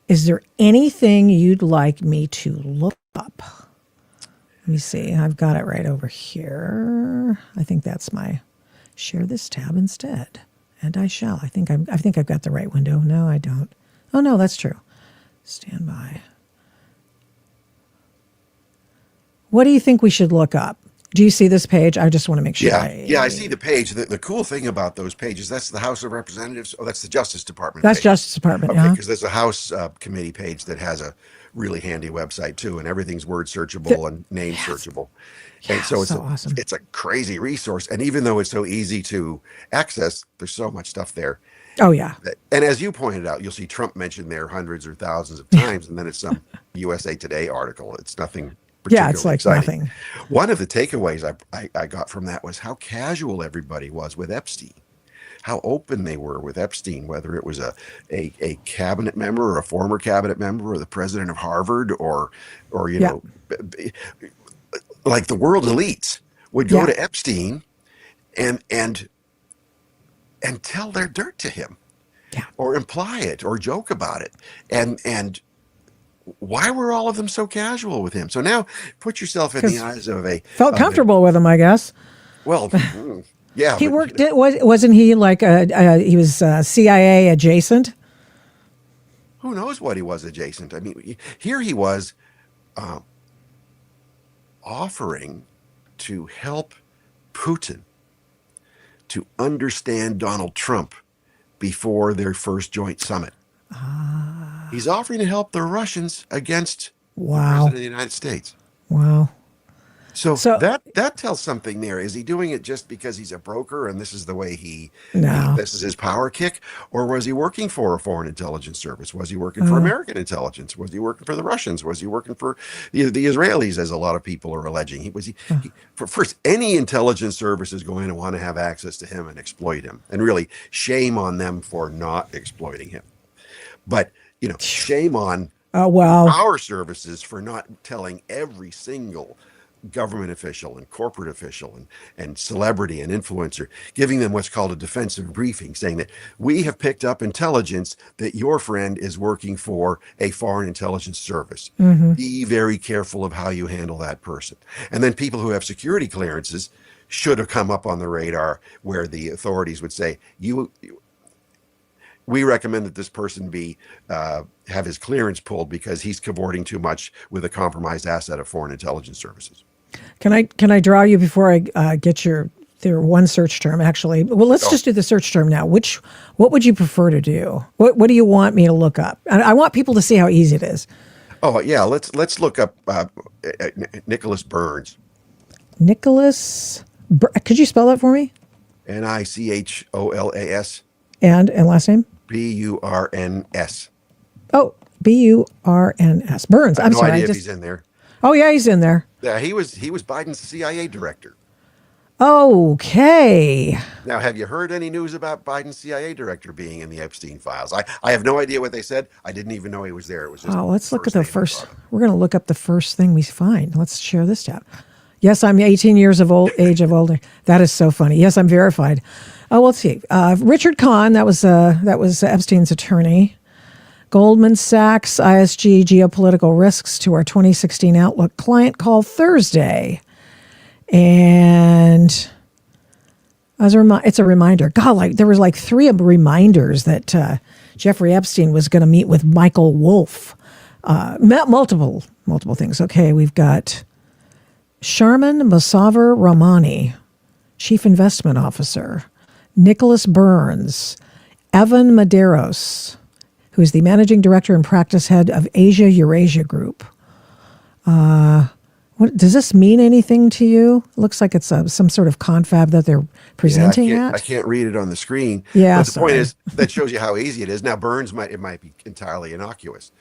Is there anything you'd like me to look up? Let me see. I've got it right over here. I think that's my share this tab instead. And I shall. I think I've got the right window. No, I don't. Oh no, that's true. Stand by. What do you think we should look up? Do you see this page? I just want to make sure. Yeah, I see the page. The cool thing about those pages, that's the House of Representatives. Oh, that's the Justice Department. That's page. Justice Department. Okay, because there's a House committee page that has a really handy website too, and everything's word searchable and name searchable. And so it's awesome. It's a crazy resource. And even though it's so easy to access, there's so much stuff there. Oh yeah. And as you pointed out, you'll see Trump mentioned there hundreds or thousands of times, and then it's some USA Today article. It's nothing. Yeah, it's like exciting. nothing. One of the takeaways I got from that was how casual everybody was with Epstein, how open they were with Epstein, whether it was a cabinet member or a former cabinet member or the president of Harvard or know, like the world elites would go to Epstein and tell their dirt to him, or imply it or joke about it, and why were all of them so casual with him? So now put yourself in the eyes of felt comfortable with him, I guess. Well, yeah. He worked. Wasn't he like he was CIA adjacent? Who knows what he was adjacent? I mean, here he was offering to help Putin to understand Donald Trump before their first joint summit. He's offering to help the Russians against the President of the United States. Wow. So that tells something there. Is he doing it just because he's a broker and this is the way this is his power kick? Or was he working for a foreign intelligence service? Was he working for American intelligence? Was he working for the Russians? Was he working for the Israelis, as a lot of people are alleging? First, any intelligence service is going to want to have access to him and exploit him. And really, shame on them for not exploiting him. But, shame on our services for not telling every single government official and corporate official and celebrity and influencer, giving them what's called a defensive briefing, saying that we have picked up intelligence that your friend is working for a foreign intelligence service. Be very careful of how you handle that person. And then people who have security clearances should have come up on the radar, where the authorities would say, we recommend that this person have his clearance pulled because he's cavorting too much with a compromised asset of foreign intelligence services. Can I draw you before I get their one search term? Actually, well, let's just do the search term now. What would you prefer to do? What do you want me to look up? I want people to see how easy it is. Oh yeah, let's look up Nicholas Burns. Nicholas, could you spell that for me? Nicholas. And last name? Burns. Oh, Burns. Burns. I'm no sorry. idea if he's in there. Oh yeah, he's in there. Yeah, he was Biden's CIA director. Okay. Now, have you heard any news about Biden's CIA director being in the Epstein files? I have no idea what they said. I didn't even know he was there. It was just Oh, let's look at first the name I first. thought of. We're going to look up the first thing we find. Let's share this tab. Yes, I'm 18 years of age of older. That is so funny. Yes, I'm verified. Oh, let's see. Richard Kahn, that was Epstein's attorney. Goldman Sachs ISG geopolitical risks to our 2016 Outlook client call Thursday. And it's a reminder. God, like there was like 3 reminders that Jeffrey Epstein was going to meet with Michael Wolff. Multiple things. Okay, we've got Sharman Musavar Rahmani, Chief Investment Officer, Nicholas Burns, Evan Medeiros, who is the Managing Director and Practice Head of Asia Eurasia Group. What does this mean anything to you? It looks like it's some sort of confab that they're presenting at. I can't read it on the screen. Yeah, but the point sorry. is that shows you how easy it is. Now, Burns might be entirely innocuous.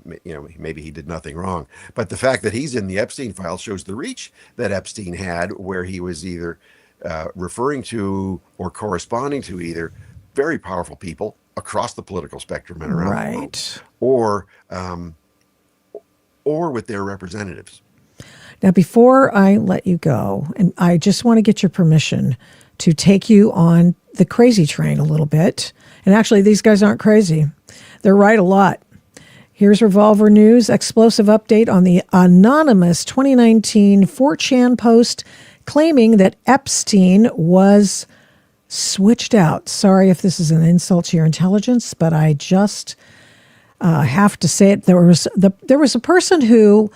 Maybe he did nothing wrong. But the fact that he's in the Epstein file shows the reach that Epstein had, where he was either referring to or corresponding to either very powerful people across the political spectrum and around the world, or with their representatives. Now, before I let you go, and I just want to get your permission to take you on the crazy train a little bit. And actually, these guys aren't crazy. They're right a lot. Here's Revolver News, explosive update on the anonymous 2019 4chan post claiming that Epstein was switched out. Sorry if this is an insult to your intelligence, but I just have to say it. There was a person who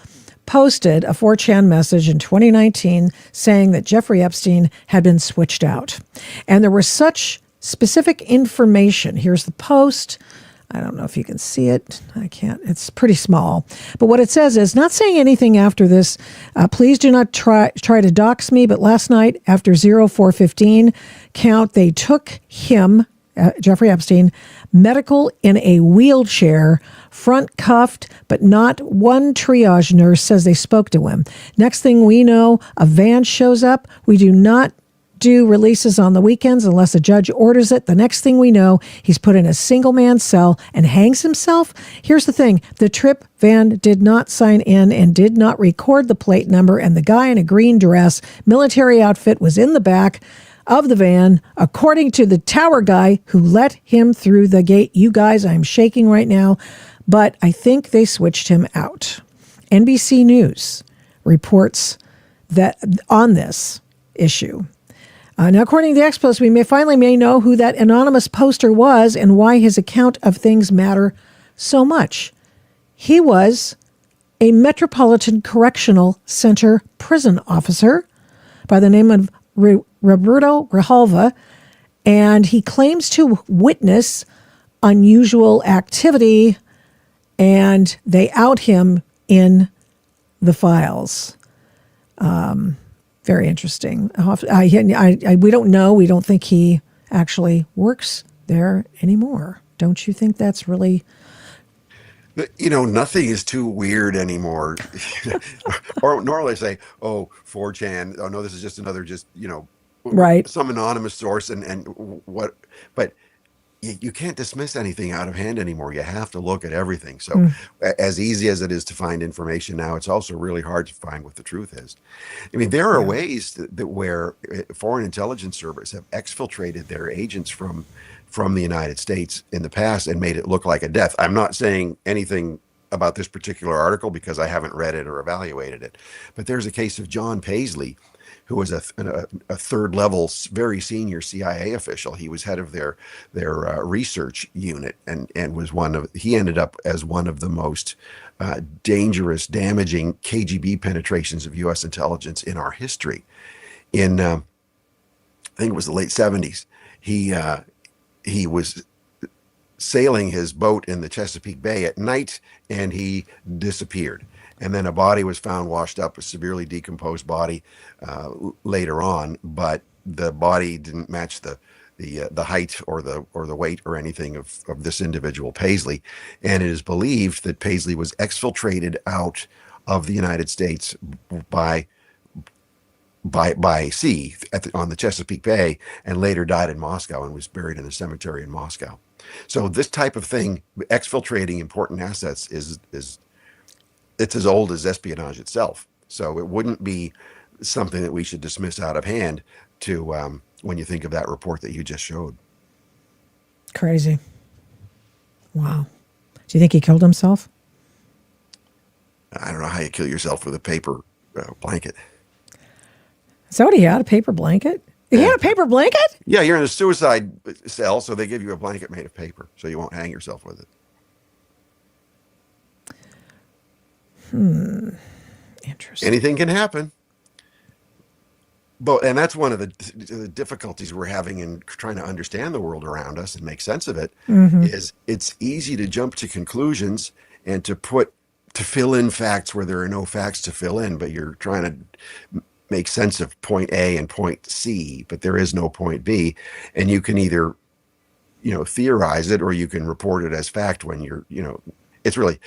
posted a 4chan message in 2019 saying that Jeffrey Epstein had been switched out. And there was such specific information. Here's the post. I don't know if you can see it. I can't. It's pretty small. But what it says is, not saying anything after this. Please do not try to dox me. But last night, after 04:15 count, they took him, Jeffrey Epstein, medical in a wheelchair, front cuffed, but not one triage nurse says they spoke to him. Next thing we know, a van shows up. We do not do releases on the weekends unless a judge orders it. The next thing we know, he's put in a single man cell and hangs himself. Here's the thing. The trip van did not sign in and did not record the plate number, and the guy in a green dress, military outfit, was in the back of the van, according to the tower guy who let him through the gate. You guys, I'm shaking right now, but I think they switched him out. NBC News reports that on this issue. Now, according to the X-Post, we may know who that anonymous poster was and why his account of things matter so much. He was a Metropolitan Correctional Center prison officer by the name of Roberto Grijalva, and he claims to witness unusual activity, and they out him in the files. Very interesting. We don't know. We don't think he actually works there anymore. Don't you think that's really... Nothing is too weird anymore. Or normally say, oh, 4chan. Oh, no, this is just another, right, some anonymous source and what. But you can't dismiss anything out of hand anymore. You have to look at everything. So as easy as it is to find information now, it's also really hard to find what the truth is. I mean, there are ways that where foreign intelligence services have exfiltrated their agents from the United States in the past and made it look like a death. I'm not saying anything about this particular article because I haven't read it or evaluated it. But there's a case of John Paisley, who was a third level, very senior CIA official. He was head of their research unit and was he ended up as one of the most dangerous, damaging KGB penetrations of U.S. intelligence in our history. In, I think it was the late 70s, he was sailing his boat in the Chesapeake Bay at night and he disappeared. And then a body was found washed up, a severely decomposed body later on, but the body didn't match the height or the weight or anything of this individual Paisley. And it is believed that Paisley was exfiltrated out of the United States by by sea on the Chesapeake Bay, and later died in Moscow and was buried in a cemetery in Moscow. So this type of thing, exfiltrating important assets, is it's as old as espionage itself. So it wouldn't be something that we should dismiss out of hand to when you think of that report that you just showed. Crazy. Wow. Do you think he killed himself? I don't know how you kill yourself with a paper blanket. Is that what he had? A paper blanket? He had a paper blanket? Yeah, you're in a suicide cell, so they give you a blanket made of paper so you won't hang yourself with it. Interesting. Anything can happen. And that's one of the difficulties we're having in trying to understand the world around us and make sense of it. Is it's easy to jump to conclusions and to fill in facts where there are no facts to fill in, but you're trying to make sense of point A and point C, but there is no point B. And you can either, theorize it, or you can report it as fact when it's really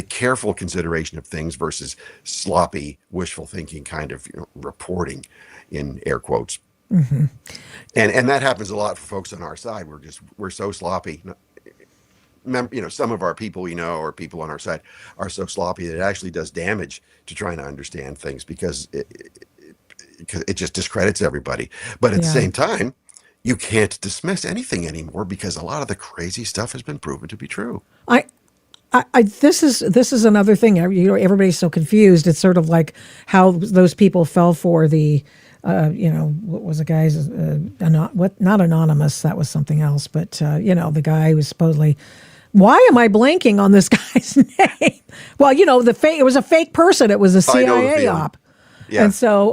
careful consideration of things versus sloppy, wishful thinking kind of reporting, in air quotes. And that happens a lot for folks on our side. We're so sloppy. Some of our people we know, or people on our side, are so sloppy that it actually does damage to trying to understand things, because it just discredits everybody. But at the same time, you can't dismiss anything anymore, because a lot of the crazy stuff has been proven to be true. This is another thing. Everybody's so confused. It's sort of like how those people fell for the, what was the guy's, not anonymous. That was something else. But the guy who was supposedly. Why am I blanking on this guy's name? Well, it was a fake person. It was a CIA op. Yeah. And so,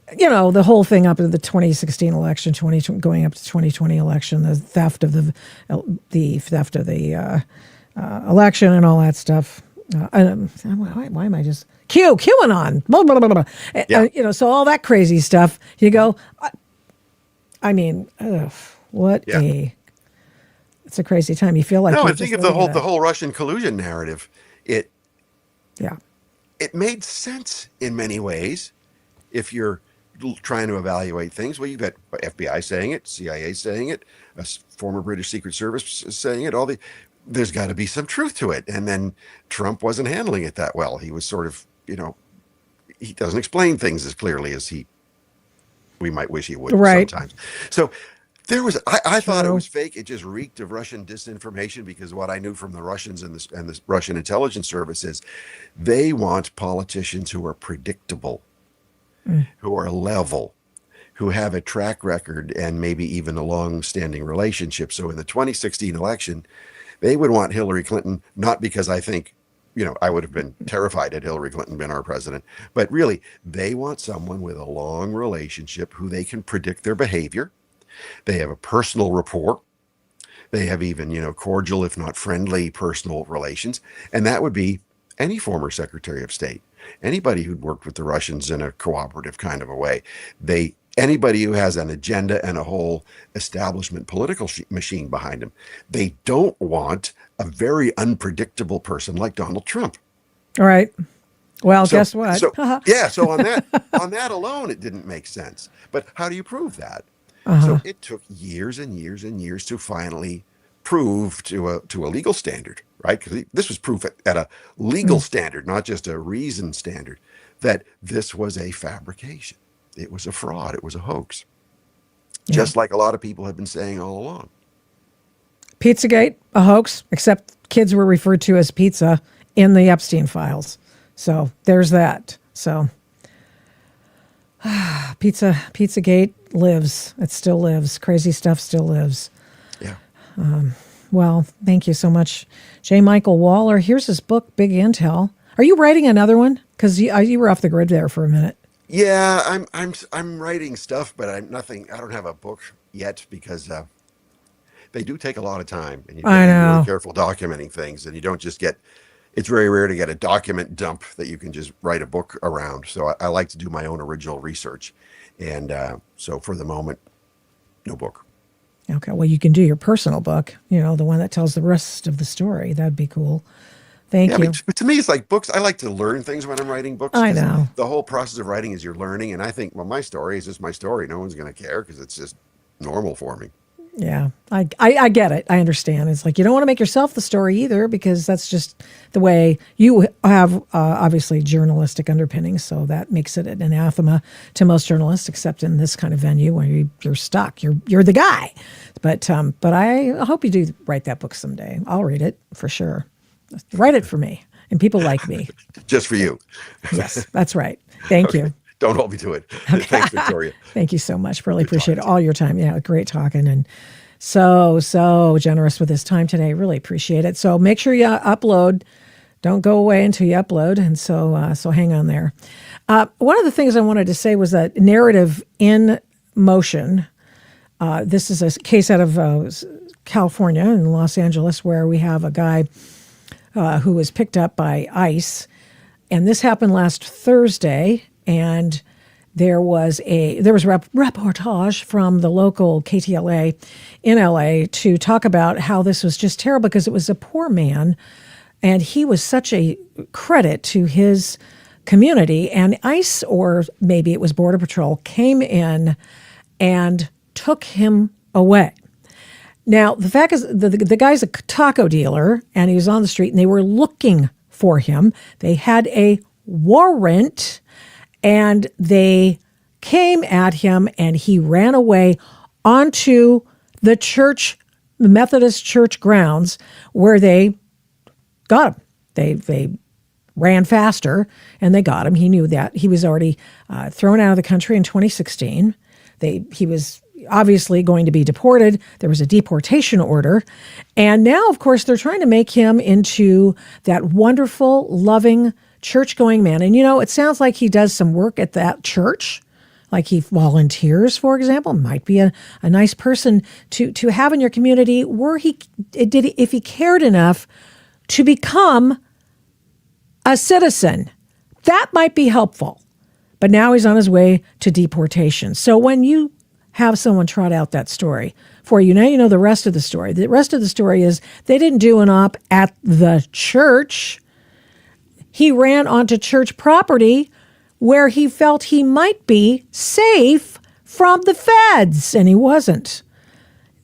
the whole thing up to the 2016 election, going up to 2020 election, the theft of the election and all that stuff. Why am I just QAnon? Blah, blah, blah, blah. Yeah. So all that crazy stuff. You go. It's a crazy time. You feel like I think of the whole Russian collusion narrative. It made sense in many ways if you're trying to evaluate things. Well, you've got FBI saying it, CIA saying it, a former British Secret Service saying it. There's got to be some truth to it. And then Trump wasn't handling it that well. He was sort of, he doesn't explain things as clearly as we might wish he would sometimes. So I thought it was fake. It just reeked of Russian disinformation, because what I knew from the Russians and the Russian intelligence service is they want politicians who are predictable, who are level, who have a track record and maybe even a long-standing relationship. So in the 2016 election, they would want Hillary Clinton, not because I think, I would have been terrified had Hillary Clinton been our president, but really they want someone with a long relationship who they can predict their behavior. They have a personal rapport. They have even, cordial, if not friendly, personal relations. And that would be any former Secretary of State, anybody who'd worked with the Russians in a cooperative kind of a way. Anybody who has an agenda and a whole establishment political machine behind them. They don't want a very unpredictable person like Donald Trump. All right. Well, guess what? So on that alone, it didn't make sense. But how do you prove that? So it took years and years and years to finally prove to a legal standard, right? Because this was proof at a legal standard, not just a reason standard, that this was a fabrication. It was a fraud. It was a hoax. Yeah. Just like a lot of people have been saying all along. Pizzagate, a hoax, except kids were referred to as pizza in the Epstein files. So there's that. So Pizzagate lives. It still lives. Crazy stuff still lives. Yeah. Well, thank you so much, J. Michael Waller. Here's his book, Big Intel. Are you writing another one? Because you were off the grid there for a minute. Yeah, I'm writing stuff, but I don't have a book yet, because they do take a lot of time, and you have to be really careful documenting things, and you don't just get. It's very rare to get a document dump that you can just write a book around. So I like to do my own original research, and so for the moment, no book. Okay, well, you can do your personal book, the one that tells the rest of the story. That'd be cool. Thank Yeah, you. but to me, it's like books. I like to learn things when I'm writing books. I 'Cause know. the whole process of writing is you're learning, and I think, well, my story is just my story. No one's going to care because it's just normal for me. Yeah, I get it. I understand. It's like you don't want to make yourself the story either because that's just the way you have obviously journalistic underpinnings. So that makes it an anathema to most journalists, except in this kind of venue where you're stuck. You're the guy. But I hope you do write that book someday. I'll read it for sure. Write it for me and people like me. Just for you. Yes, that's right. Thank you. Don't hold me to it. Thanks, Victoria. Thank you so much. Really Good appreciate talking to all your time. Yeah, great talking and so generous with his time today. Really appreciate it. So make sure you upload. Don't go away until you upload. And so hang on there. One of the things I wanted to say was that narrative in motion. This is a case out of California in Los Angeles where we have a guy who was picked up by ICE. And this happened last Thursday. And there was reportage from the local KTLA in LA to talk about how this was just terrible because it was a poor man and he was such a credit to his community. And ICE, or maybe it was Border Patrol, came in and took him away. Now, the fact is the guy's a taco dealer and he was on the street and they were looking for him. They had a warrant and they came at him and he ran away onto the Methodist church grounds where they got him. They ran faster and they got him. He knew that. He was already thrown out of the country in 2016. He was obviously going to be deported. There was a deportation order. And now, of course, they're trying to make him into that wonderful, loving, church-going man. And, it sounds like he does some work at that church, like he volunteers, for example. Might be a nice person to have in your community if he cared enough to become a citizen. That might be helpful. But now he's on his way to deportation. So when you have someone trot out that story for you, now you know the rest of the story. The rest of the story is they didn't do an op at the church. He ran onto church property where he felt he might be safe from the feds, and he wasn't.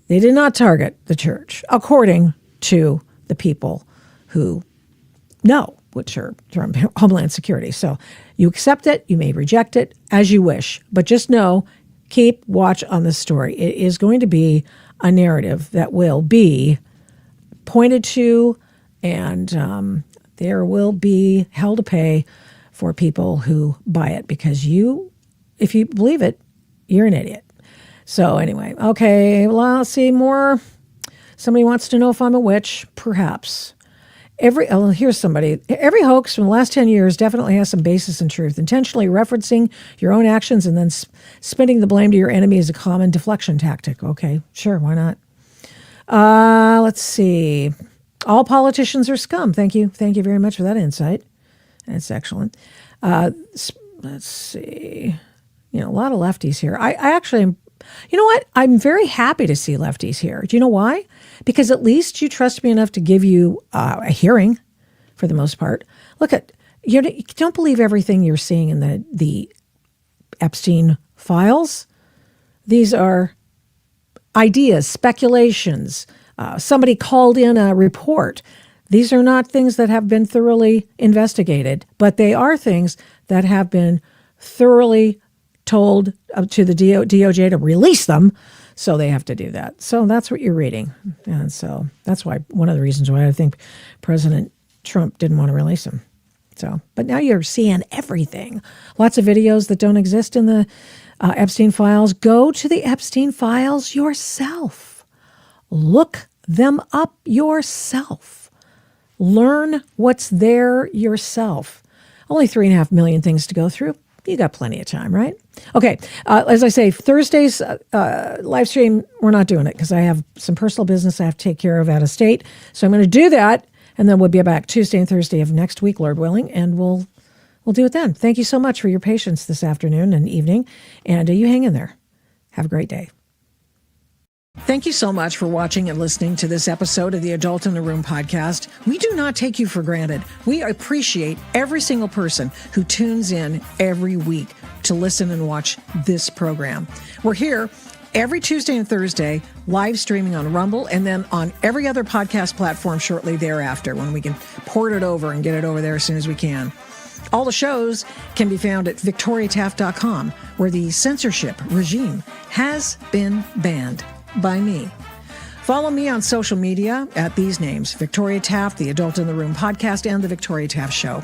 They did not target the church, according to the people who know, which are from Homeland Security. So you accept it, you may reject it as you wish, but just know, keep watch on this story. It is going to be a narrative that will be pointed to, and there will be hell to pay for people who buy it because if you believe it, you're an idiot. So anyway, okay, well, I'll see more. Somebody wants to know if I'm a witch, perhaps. Here's somebody. Every hoax from the last 10 years definitely has some basis in truth. Intentionally referencing your own actions and then spinning the blame to your enemy is a common deflection tactic. Okay, sure, why not? Let's see. All politicians are scum. Thank you. Thank you very much for that insight. That's excellent. Let's see. A lot of lefties here. I actually am. You know what? I'm very happy to see lefties here. Do you know why? Because at least you trust me enough to give you a hearing, for the most part. Look you don't believe everything you're seeing in the Epstein files. These are ideas, speculations. Somebody called in a report. These are not things that have been thoroughly investigated, but they are things that have been thoroughly told to the DOJ to release them, so they have to do that. So that's what you're reading. And so that's why one of the reasons why I think President Trump didn't want to release him. So, but now you're seeing everything. Lots of videos that don't exist in the Epstein files. Go to the Epstein files yourself. Look them up yourself. Learn what's there yourself. Only 3.5 million things to go through. You got plenty of time, right? Okay. As I say, Thursday's live stream, we're not doing it because I have some personal business I have to take care of out of state. So I'm going to do that, and then we'll be back Tuesday and Thursday of next week, Lord willing, and we'll do it then. Thank you so much for your patience this afternoon and evening, and you hang in there. Have a great day. Thank you so much for watching and listening to this episode of the Adult in the Room podcast. We do not take you for granted. We appreciate every single person who tunes in every week to listen and watch this program. We're here every Tuesday and Thursday, live streaming on Rumble, and then on every other podcast platform shortly thereafter when we can port it over and get it over there as soon as we can. All the shows can be found at victoriataft.com, where the censorship regime has been banned by me. Follow me on social media at these names: Victoria Taft, the Adult in the Room podcast, and the Victoria Taft Show.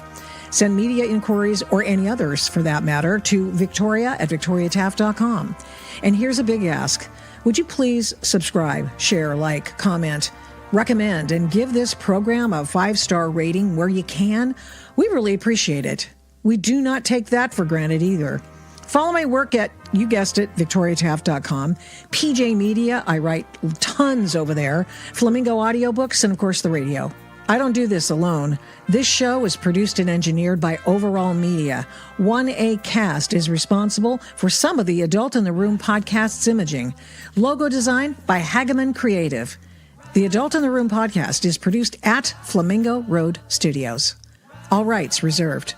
Send media inquiries, or any others for that matter, to victoria@victoriataft.com. And here's a big ask. Would you please subscribe, share, like, comment, recommend, and give this program a 5-star rating where you can? We really appreciate it. We do not take that for granted either. Follow my work at, you guessed it, victoriataft.com. PJ Media, I write tons over there. Flamingo Audiobooks, and of course the radio. I don't do this alone. This show is produced and engineered by Overall Media. 1A Cast is responsible for some of the Adult in the Room podcast's imaging. Logo design by Hageman Creative. The Adult in the Room podcast is produced at Flamingo Road Studios. All rights reserved.